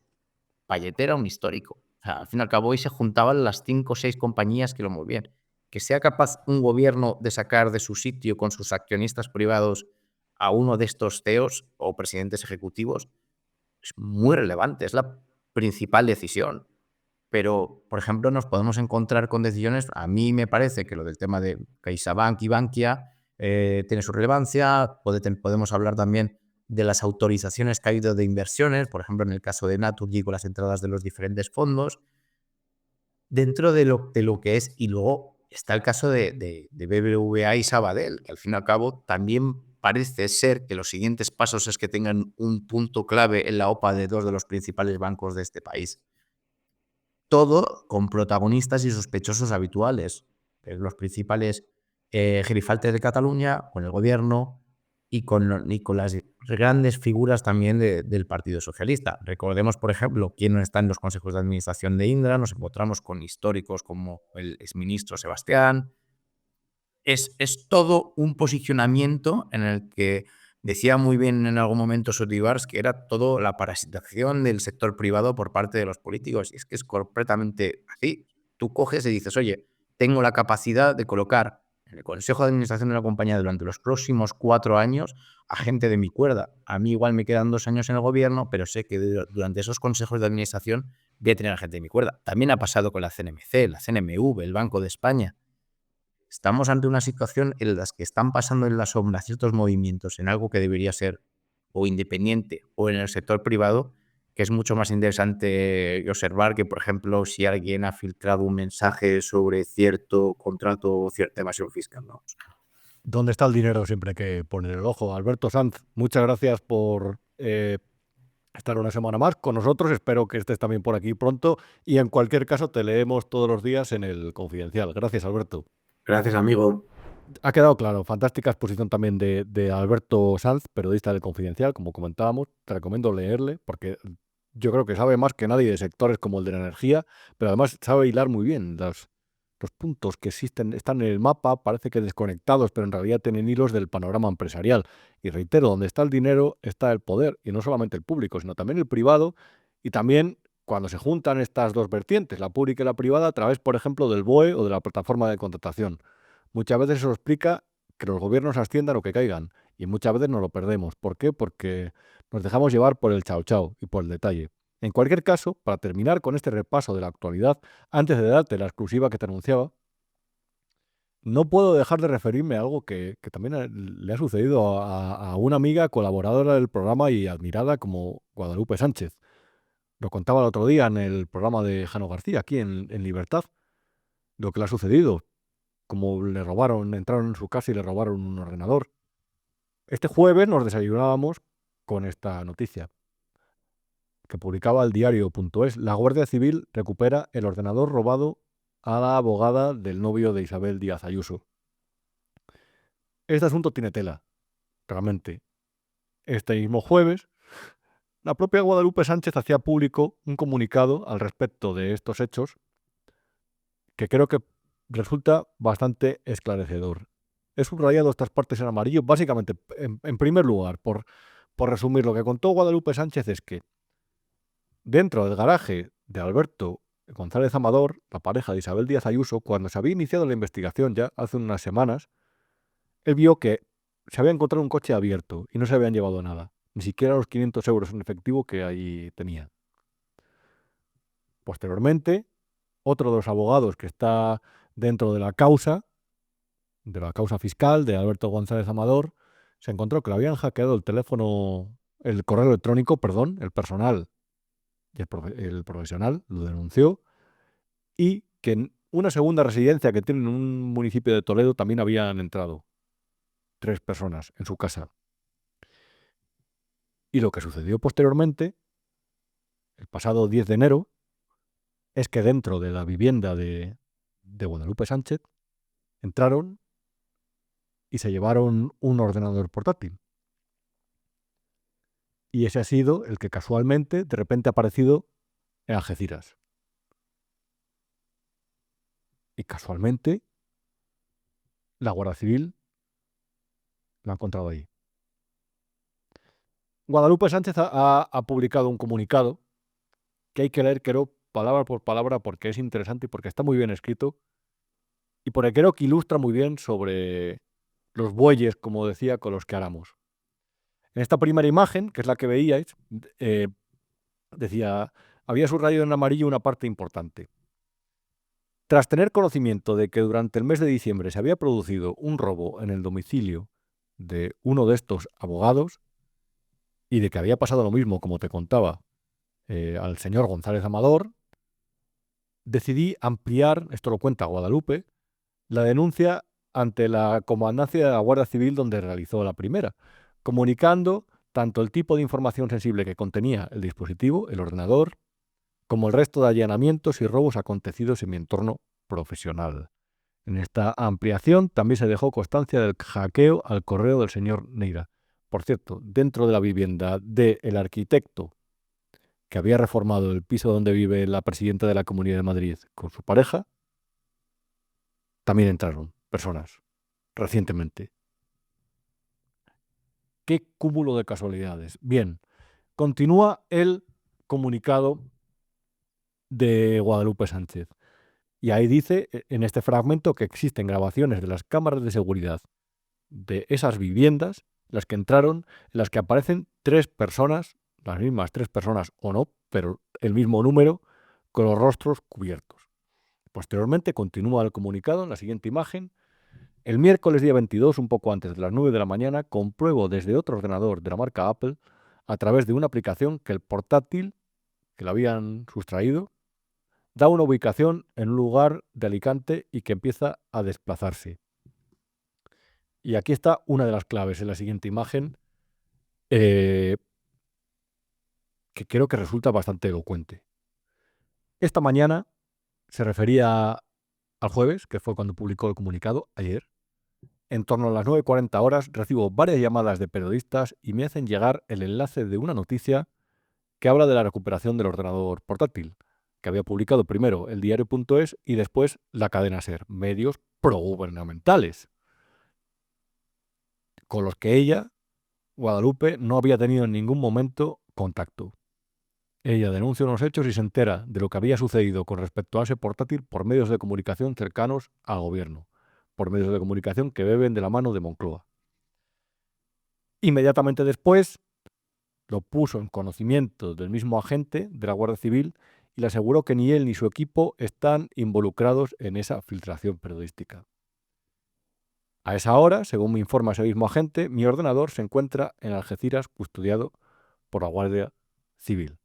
Payete era un histórico. O sea, al fin y al cabo, hoy se juntaban las 5 o 6 compañías que lo movían. Que sea capaz un gobierno de sacar de su sitio con sus accionistas privados a uno de estos CEOs o presidentes ejecutivos es muy relevante, es la principal decisión. Pero, por ejemplo, nos podemos encontrar con decisiones. A mí me parece que lo del tema de CaixaBank y Bankia tiene su relevancia. Podemos hablar también de las autorizaciones que ha habido de inversiones, por ejemplo, en el caso de Naturgy con las entradas de los diferentes fondos, dentro de lo que es. Y luego está el caso de BBVA y Sabadell, que al fin y al cabo también parece ser que los siguientes pasos es que tengan un punto clave en la OPA de 2 de los principales bancos de este país. Todo con protagonistas y sospechosos habituales. Los principales gerifaltes de Cataluña, con el gobierno y con las grandes figuras también del Partido Socialista. Recordemos, por ejemplo, quién no está en los consejos de administración de Indra. Nos encontramos con históricos como el exministro Sebastián. Es todo un posicionamiento en el que decía muy bien en algún momento Sotibars que era todo la parasitación del sector privado por parte de los políticos. Y es que es completamente así. Tú coges y dices, oye, tengo la capacidad de colocar en el Consejo de Administración de la compañía durante los próximos 4 años a gente de mi cuerda. A mí igual me quedan 2 años en el gobierno, pero sé que durante esos consejos de administración voy a tener a gente de mi cuerda. También ha pasado con la CNMC, la CNMV, el Banco de España. Estamos ante una situación en la que están pasando en la sombra ciertos movimientos en algo que debería ser o independiente o en el sector privado, que es mucho más interesante observar que, por ejemplo, si alguien ha filtrado un mensaje sobre cierto contrato o cierta evasión fiscal, ¿no? ¿Dónde está el dinero? Siempre hay que poner el ojo. Alberto Sanz, muchas gracias por estar una semana más con nosotros. Espero que estés también por aquí pronto y en cualquier caso te leemos todos los días en el Confidencial. Gracias, Alberto. Gracias, amigo. Ha quedado claro, fantástica exposición también de Alberto Sanz, periodista del Confidencial, como comentábamos. Te recomiendo leerle porque yo creo que sabe más que nadie de sectores como el de la energía, pero además sabe hilar muy bien los puntos que existen, están en el mapa, parece que desconectados, pero en realidad tienen hilos del panorama empresarial. Y reitero, donde está el dinero está el poder, y no solamente el público, sino también el privado, y también cuando se juntan estas dos vertientes, la pública y la privada, a través, por ejemplo, del BOE o de la plataforma de contratación. Muchas veces eso explica que los gobiernos asciendan o que caigan, y muchas veces nos lo perdemos. ¿Por qué? Porque nos dejamos llevar por el chao chao y por el detalle. En cualquier caso, para terminar con este repaso de la actualidad, antes de darte la exclusiva que te anunciaba, no puedo dejar de referirme a algo que también le ha sucedido a una amiga colaboradora del programa y admirada como Guadalupe Sánchez. Lo contaba el otro día en el programa de Jano García, aquí en Libertad, lo que le ha sucedido, como le robaron, entraron en su casa y le robaron un ordenador. Este jueves nos desayunábamos con esta noticia que publicaba el diario.es. La Guardia Civil recupera el ordenador robado a la abogada del novio de Isabel Díaz Ayuso. Este asunto tiene tela, realmente. Este mismo jueves, la propia Guadalupe Sánchez hacía público un comunicado al respecto de estos hechos que creo que resulta bastante esclarecedor. He subrayado estas partes en amarillo, básicamente, en primer lugar, por resumir, lo que contó Guadalupe Sánchez es que dentro del garaje de Alberto González Amador, la pareja de Isabel Díaz Ayuso, cuando se había iniciado la investigación ya hace unas semanas, él vio que se había encontrado un coche abierto y no se habían llevado nada, ni siquiera los 500 euros en efectivo que ahí tenía. Posteriormente, otro de los abogados que está dentro de la causa fiscal de Alberto González Amador, se encontró que le habían hackeado el correo electrónico, el personal y el profesional lo denunció, y que en una segunda residencia que tiene en un municipio de Toledo también habían entrado 3 personas en su casa. Y lo que sucedió posteriormente, el pasado 10 de enero, es que dentro de la vivienda de Guadalupe Sánchez entraron y se llevaron un ordenador portátil. Y ese ha sido el que casualmente de repente ha aparecido en Algeciras. Y casualmente la Guardia Civil lo ha encontrado ahí. Guadalupe Sánchez ha publicado un comunicado que hay que leer, creo, palabra por palabra, porque es interesante y porque está muy bien escrito y porque creo que ilustra muy bien sobre los bueyes, como decía, con los que aramos. En esta primera imagen, que es la que veíais, decía, había subrayado en amarillo una parte importante. Tras tener conocimiento de que durante el mes de diciembre se había producido un robo en el domicilio de uno de estos abogados y de que había pasado lo mismo, como te contaba, al señor González Amador, decidí ampliar, esto lo cuenta Guadalupe, la denuncia ante la comandancia de la Guardia Civil donde realizó la primera, comunicando tanto el tipo de información sensible que contenía el dispositivo, el ordenador, como el resto de allanamientos y robos acontecidos en mi entorno profesional. En esta ampliación también se dejó constancia del hackeo al correo del señor Neira. Por cierto, dentro de la vivienda del arquitecto que había reformado el piso donde vive la presidenta de la Comunidad de Madrid con su pareja, también entraron personas recientemente. ¡Qué cúmulo de casualidades! Bien, continúa el comunicado de Guadalupe Sánchez. Y ahí dice, en este fragmento, que existen grabaciones de las cámaras de seguridad de esas viviendas, las que entraron, en las que aparecen 3 personas, las mismas 3 personas o no, pero el mismo número, con los rostros cubiertos. Posteriormente continúa el comunicado en la siguiente imagen. El miércoles día 22, un poco antes de las 9 de la mañana, compruebo desde otro ordenador de la marca Apple, a través de una aplicación, que el portátil que le habían sustraído da una ubicación en un lugar de Alicante y que empieza a desplazarse. Y aquí está una de las claves en la siguiente imagen, que creo que resulta bastante elocuente. Esta mañana se refería al jueves, que fue cuando publicó el comunicado, ayer. En torno a las 9:40 horas recibo varias llamadas de periodistas y me hacen llegar el enlace de una noticia que habla de la recuperación del ordenador portátil, que había publicado primero el diario.es y después la cadena SER, medios progubernamentales, con los que ella, Guadalupe, no había tenido en ningún momento contacto. Ella denuncia unos hechos y se entera de lo que había sucedido con respecto a ese portátil por medios de comunicación cercanos al gobierno, por medios de comunicación que beben de la mano de Moncloa. Inmediatamente después lo puso en conocimiento del mismo agente de la Guardia Civil y le aseguró que ni él ni su equipo están involucrados en esa filtración periodística. A esa hora, según me informa ese mismo agente, mi ordenador se encuentra en Algeciras custodiado por la Guardia Civil.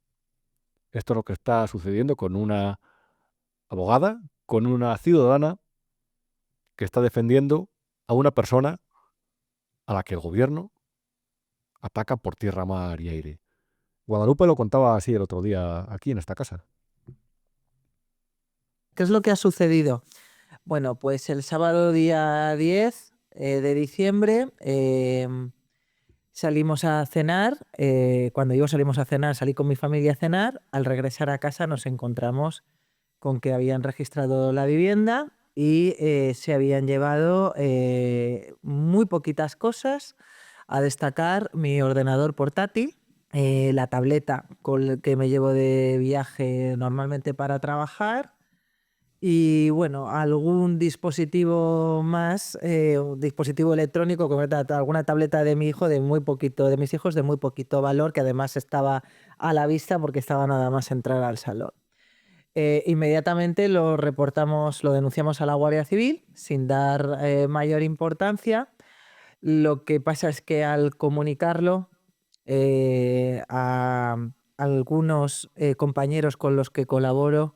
Esto es lo que está sucediendo con una abogada, con una ciudadana que está defendiendo a una persona a la que el gobierno ataca por tierra, mar y aire. Guadalupe lo contaba así el otro día aquí en esta casa. ¿Qué es lo que ha sucedido? Bueno, pues el sábado día 10 de diciembre salimos a cenar. Cuando digo salimos a cenar, salí con mi familia a cenar. Al regresar a casa nos encontramos con que habían registrado la vivienda y se habían llevado muy poquitas cosas, a destacar mi ordenador portátil, la tableta con la que me llevo de viaje normalmente para trabajar y bueno, algún dispositivo más, un dispositivo electrónico, alguna tableta de mi hijo de muy poquito, de mis hijos de muy poquito valor, que además estaba a la vista porque estaba nada más entrar al salón. Inmediatamente lo reportamos, lo denunciamos a la Guardia Civil sin dar mayor importancia. Lo que pasa es que al comunicarlo a algunos compañeros con los que colaboro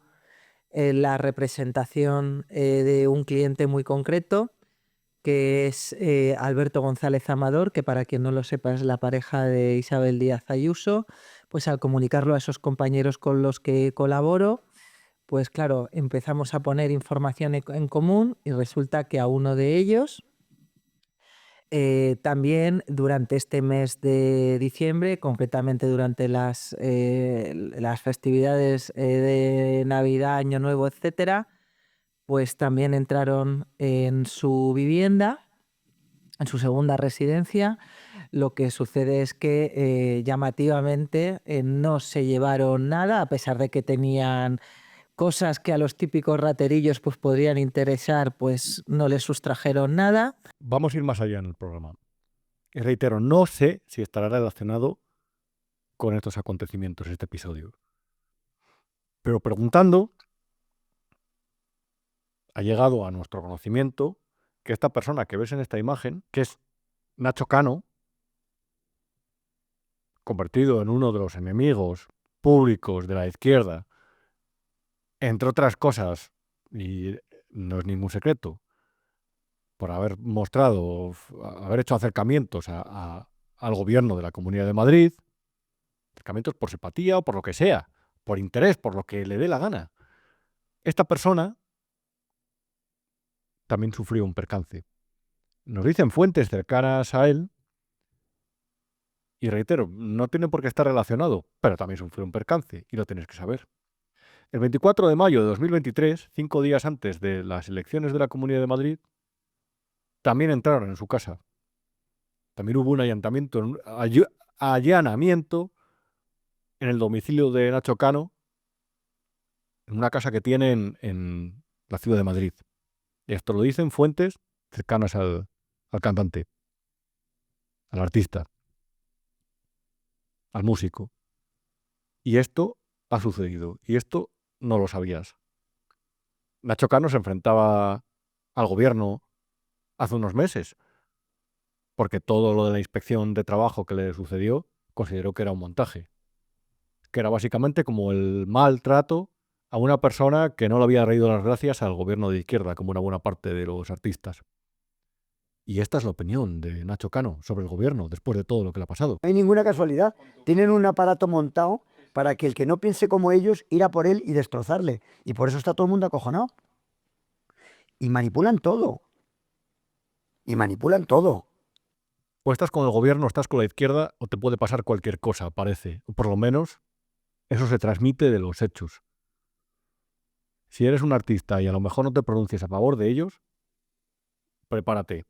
en la representación de un cliente muy concreto, que es Alberto González Amador, que para quien no lo sepa es la pareja de Isabel Díaz Ayuso, pues al comunicarlo a esos compañeros con los que colaboro, pues claro, empezamos a poner información en común y resulta que a uno de ellos también durante este mes de diciembre, concretamente durante las festividades de Navidad, Año Nuevo, etcétera, pues también entraron en su vivienda, en su segunda residencia. Lo que sucede es que llamativamente no se llevaron nada, a pesar de que tenían cosas que a los típicos raterillos pues podrían interesar, pues no les sustrajeron nada. Vamos a ir más allá en el programa. Y reitero, no sé si estará relacionado con estos acontecimientos este episodio. Pero preguntando, ha llegado a nuestro conocimiento que esta persona que ves en esta imagen, que es Nacho Cano, convertido en uno de los enemigos públicos de la izquierda, entre otras cosas, y no es ningún secreto, por haber mostrado, haber hecho acercamientos al gobierno de la Comunidad de Madrid, acercamientos por simpatía o por lo que sea, por interés, por lo que le dé la gana. Esta persona también sufrió un percance. Nos dicen fuentes cercanas a él Y reitero, no tiene por qué estar relacionado, pero también sufrió un percance y lo tienes que saber. El 24 de mayo de 2023, 5 días antes de las elecciones de la Comunidad de Madrid, también entraron en su casa. También hubo un allanamiento en el domicilio de Nacho Cano, en una casa que tiene en la ciudad de Madrid. Y esto lo dicen fuentes cercanas al cantante, al artista, al músico. Y esto ha sucedido. Y esto no lo sabías. Nacho Cano se enfrentaba al gobierno hace unos meses, porque todo lo de la inspección de trabajo que le sucedió consideró que era un montaje, que era básicamente como el maltrato a una persona que no le había reído las gracias al gobierno de izquierda, como una buena parte de los artistas. Y esta es la opinión de Nacho Cano sobre el gobierno después de todo lo que le ha pasado. No hay ninguna casualidad. Tienen un aparato montado para que el que no piense como ellos, ir a por él y destrozarle. Y por eso está todo el mundo acojonado. Y manipulan todo. Y manipulan todo. O estás con el gobierno, estás con la izquierda, o te puede pasar cualquier cosa, parece. O por lo menos eso se transmite de los hechos. Si eres un artista y a lo mejor no te pronuncias a favor de ellos, prepárate.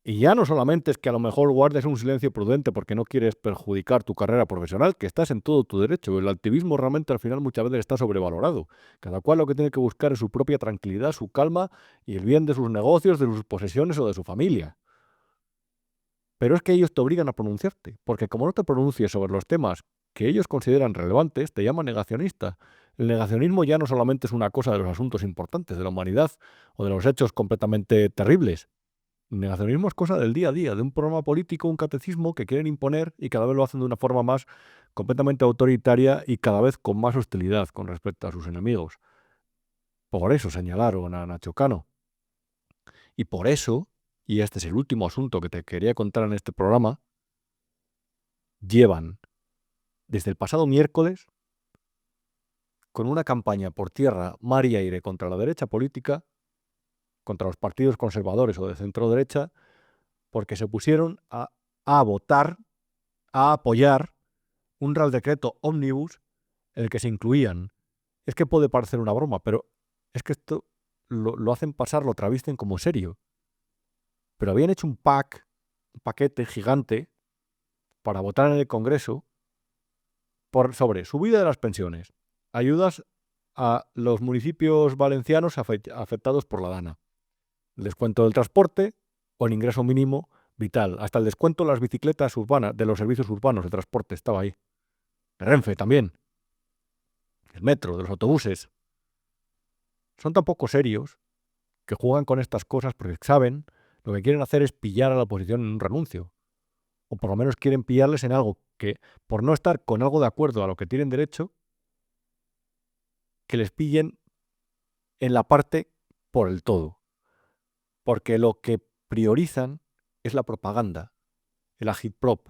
Y ya no solamente es que a lo mejor guardes un silencio prudente porque no quieres perjudicar tu carrera profesional, que estás en todo tu derecho. El activismo realmente al final muchas veces está sobrevalorado. Cada cual lo que tiene que buscar es su propia tranquilidad, su calma y el bien de sus negocios, de sus posesiones o de su familia. Pero es que ellos te obligan a pronunciarte, porque como no te pronuncies sobre los temas que ellos consideran relevantes, te llaman negacionista. El negacionismo ya no solamente es una cosa de los asuntos importantes de la humanidad o de los hechos completamente terribles. El negacionismo es cosa del día a día, de un programa político, un catecismo que quieren imponer y cada vez lo hacen de una forma más completamente autoritaria y cada vez con más hostilidad con respecto a sus enemigos. Por eso señalaron a Nacho Cano. Y por eso, y este es el último asunto que te quería contar en este programa, llevan desde el pasado miércoles con una campaña por tierra, mar y aire contra la derecha política, contra los partidos conservadores o de centro derecha, porque se pusieron a votar, a apoyar un Real Decreto ómnibus en el que se incluían. Es que puede parecer una broma, pero es que esto lo hacen pasar, lo travisten como serio. Pero habían hecho un paquete gigante para votar en el Congreso sobre subida de las pensiones, ayudas a los municipios valencianos afectados por la DANA, el descuento del transporte o el ingreso mínimo vital, hasta el descuento de las bicicletas urbanas, de los servicios urbanos de transporte estaba ahí. De Renfe también. El metro, de los autobuses. Son tan poco serios que juegan con estas cosas porque saben lo que quieren hacer es pillar a la oposición en un renuncio. O por lo menos quieren pillarles en algo que, por no estar con algo de acuerdo a lo que tienen derecho, que les pillen en la parte por el todo. Porque lo que priorizan es la propaganda, el agitprop,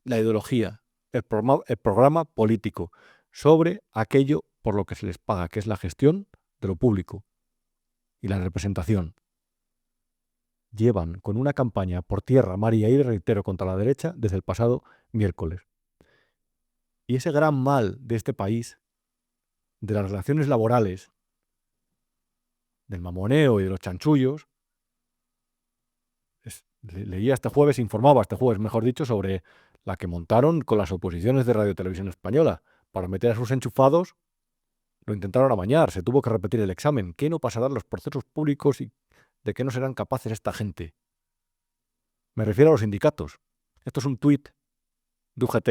la ideología, el programa político sobre aquello por lo que se les paga, que es la gestión de lo público y la representación. Llevan con una campaña por tierra, mar y aire, reitero, contra la derecha desde el pasado miércoles. Y ese gran mal de este país, de las relaciones laborales, del mamoneo y de los chanchullos, leía este jueves, informaba este jueves, mejor dicho, sobre la que montaron con las oposiciones de Radio Televisión Española para meter a sus enchufados. Lo intentaron amañar, se tuvo que repetir el examen. ¿Qué no pasará en los procesos públicos y de qué no serán capaces esta gente? Me refiero a los sindicatos. Esto es un tuit de UGT.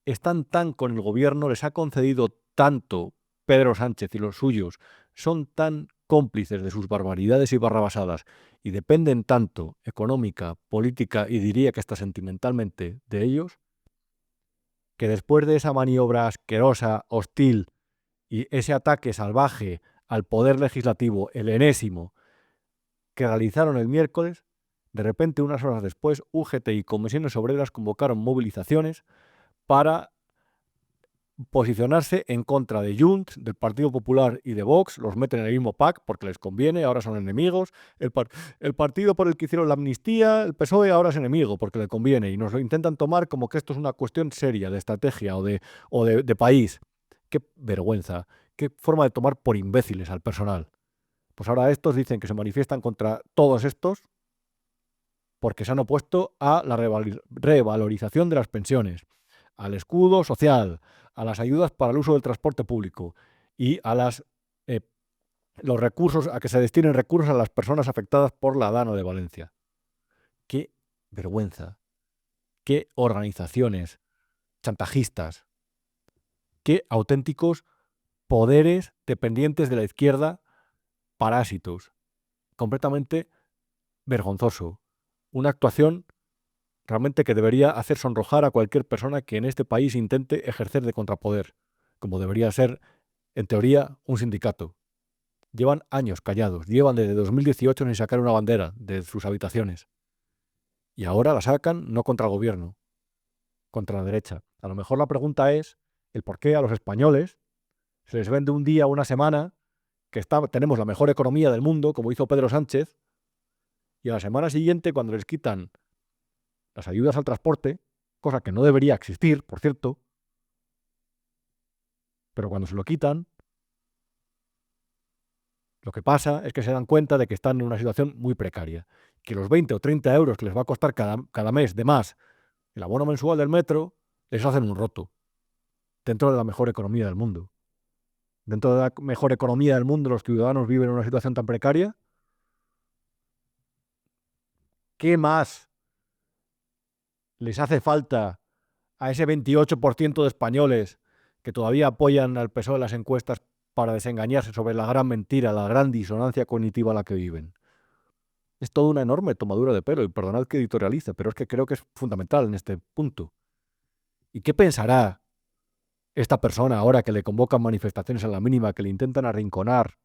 Están tan con el gobierno, les ha concedido tanto Pedro Sánchez y los suyos, son tan cómplices de sus barbaridades y barrabasadas y dependen tanto económica, política y diría que hasta sentimentalmente de ellos, que después de esa maniobra asquerosa, hostil y ese ataque salvaje al poder legislativo, el enésimo, que realizaron el miércoles, de repente unas horas después UGT y comisiones obreras convocaron movilizaciones para posicionarse en contra de Junts, del Partido Popular y de Vox, los meten en el mismo pack porque les conviene, ahora son enemigos. El partido por el que hicieron la amnistía, el PSOE, ahora es enemigo porque le conviene y nos lo intentan tomar como que esto es una cuestión seria de estrategia o de país. Qué vergüenza, qué forma de tomar por imbéciles al personal. Pues ahora estos dicen que se manifiestan contra todos estos porque se han opuesto a la revalorización de las pensiones, al escudo social, a las ayudas para el uso del transporte público y a los recursos, a que se destinen recursos a las personas afectadas por la Dana de Valencia. Qué vergüenza, qué organizaciones chantajistas, qué auténticos poderes dependientes de la izquierda, parásitos, completamente vergonzoso. Una actuación realmente que debería hacer sonrojar a cualquier persona que en este país intente ejercer de contrapoder, como debería ser, en teoría, un sindicato. Llevan años callados, llevan desde 2018 sin sacar una bandera de sus habitaciones. Y ahora la sacan no contra el gobierno, contra la derecha. A lo mejor la pregunta es el por qué a los españoles se les vende un día, una semana, que tenemos la mejor economía del mundo, como hizo Pedro Sánchez, y a la semana siguiente, cuando les quitan las ayudas al transporte, cosa que no debería existir, por cierto, pero cuando se lo quitan, lo que pasa es que se dan cuenta de que están en una situación muy precaria, que los 20 o 30 euros que les va a costar cada mes de más el abono mensual del metro, les hacen un roto, dentro de la mejor economía del mundo. Dentro de la mejor economía del mundo, los ciudadanos viven en una situación tan precaria. ¿Qué más les hace falta a ese 28% de españoles que todavía apoyan al PSOE en las encuestas para desengañarse sobre la gran mentira, la gran disonancia cognitiva a la que viven? Es toda una enorme tomadura de pelo, y perdonad que editorialice, pero es que creo que es fundamental en este punto. ¿Y qué pensará esta persona ahora que le convocan manifestaciones a la mínima, que le intentan arrinconar,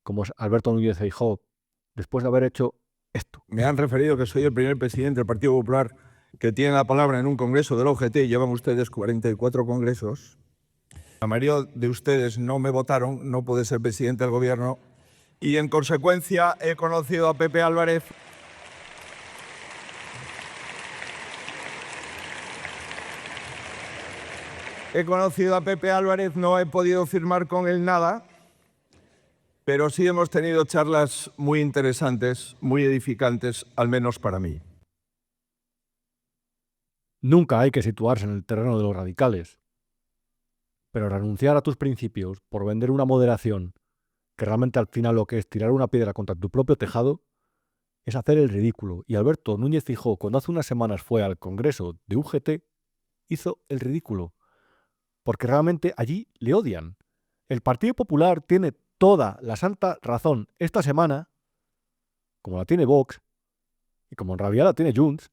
como es Alberto Núñez Feijóo, después de haber hecho esto? Me han referido que soy el primer presidente del Partido Popular que tiene la palabra en un congreso del OGT. Llevan ustedes 44 congresos. La mayoría de ustedes no me votaron, no pude ser presidente del gobierno y en consecuencia he conocido a Pepe Álvarez. He conocido a Pepe Álvarez, no he podido firmar con él nada, pero sí hemos tenido charlas muy interesantes, muy edificantes, al menos para mí. Nunca hay que situarse en el terreno de los radicales, pero renunciar a tus principios por vender una moderación, que realmente al final lo que es tirar una piedra contra tu propio tejado, es hacer el ridículo. Y Alberto Núñez Feijóo, cuando hace unas semanas fue al congreso de UGT, hizo el ridículo, porque realmente allí le odian. El Partido Popular tiene toda la santa razón esta semana, como la tiene Vox, y como en realidad la tiene Junts,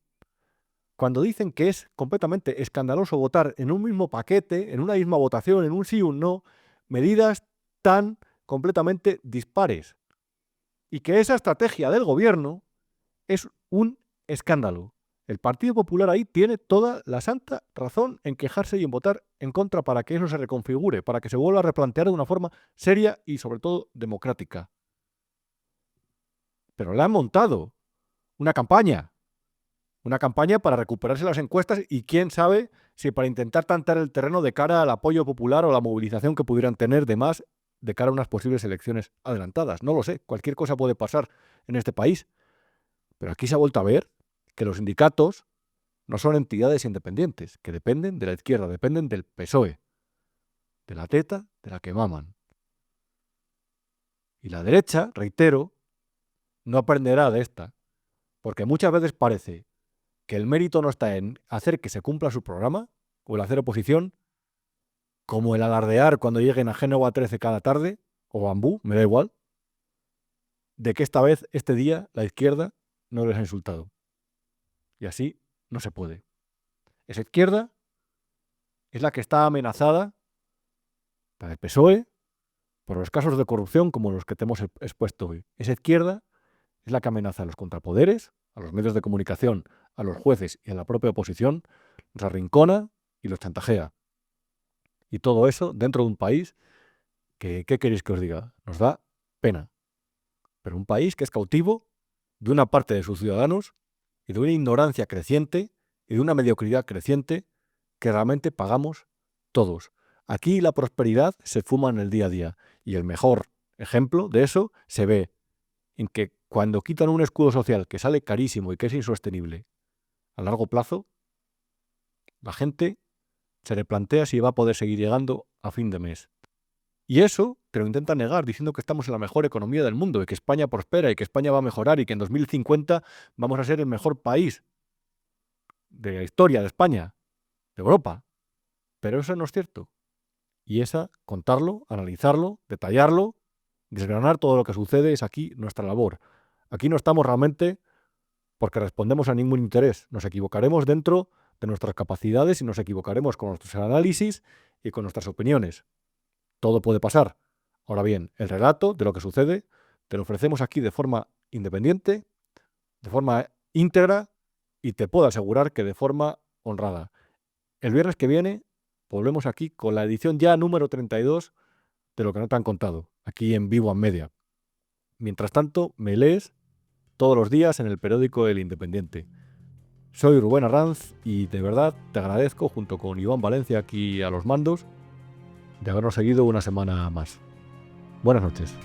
cuando dicen que es completamente escandaloso votar en un mismo paquete, en una misma votación, en un sí y un no, medidas tan completamente dispares. Y que esa estrategia del gobierno es un escándalo. El Partido Popular ahí tiene toda la santa razón en quejarse y en votar en contra para que eso se reconfigure, para que se vuelva a replantear de una forma seria y sobre todo democrática. Pero le han montado una campaña para recuperarse las encuestas y quién sabe si para intentar tantar el terreno de cara al apoyo popular o la movilización que pudieran tener de más de cara a unas posibles elecciones adelantadas. No lo sé, cualquier cosa puede pasar en este país. Pero aquí se ha vuelto a ver que los sindicatos no son entidades independientes, que dependen de la izquierda, dependen del PSOE, de la teta de la que maman. Y la derecha, reitero, no aprenderá de esta, porque muchas veces parece que el mérito no está en hacer que se cumpla su programa o el hacer oposición, como el alardear cuando lleguen a Génova 13 cada tarde, o Bambú, me da igual, de que esta vez, este día, la izquierda no les ha insultado. Y así no se puede. Esa izquierda es la que está amenazada para el PSOE por los casos de corrupción como los que te hemos expuesto hoy. Esa izquierda es la que amenaza a los contrapoderes, a los medios de comunicación, a los jueces y a la propia oposición, los arrincona y los chantajea. Y todo eso dentro de un país que, ¿qué queréis que os diga? Nos da pena. Pero un país que es cautivo de una parte de sus ciudadanos y de una ignorancia creciente y de una mediocridad creciente que realmente pagamos todos. Aquí la prosperidad se fuma en el día a día y el mejor ejemplo de eso se ve en que cuando quitan un escudo social que sale carísimo y que es insostenible a largo plazo, la gente se replantea si va a poder seguir llegando a fin de mes. Y eso te lo intentan negar diciendo que estamos en la mejor economía del mundo y que España prospera y que España va a mejorar y que en 2050 vamos a ser el mejor país de la historia de España, de Europa. Pero eso no es cierto. Y contarlo, analizarlo, detallarlo, desgranar todo lo que sucede es aquí nuestra labor. Aquí no estamos realmente porque respondemos a ningún interés. Nos equivocaremos dentro de nuestras capacidades y nos equivocaremos con nuestros análisis y con nuestras opiniones. Todo puede pasar. Ahora bien, el relato de lo que sucede te lo ofrecemos aquí de forma independiente, de forma íntegra y te puedo asegurar que de forma honrada. El viernes que viene volvemos aquí con la edición ya número 32 de Lo que no te han contado, aquí en Vivo Media. Mientras tanto, me lees todos los días en el periódico El Independiente. Soy Rubén Arranz y de verdad te agradezco, junto con Iván Valencia aquí a los mandos, de habernos seguido una semana más. Buenas noches.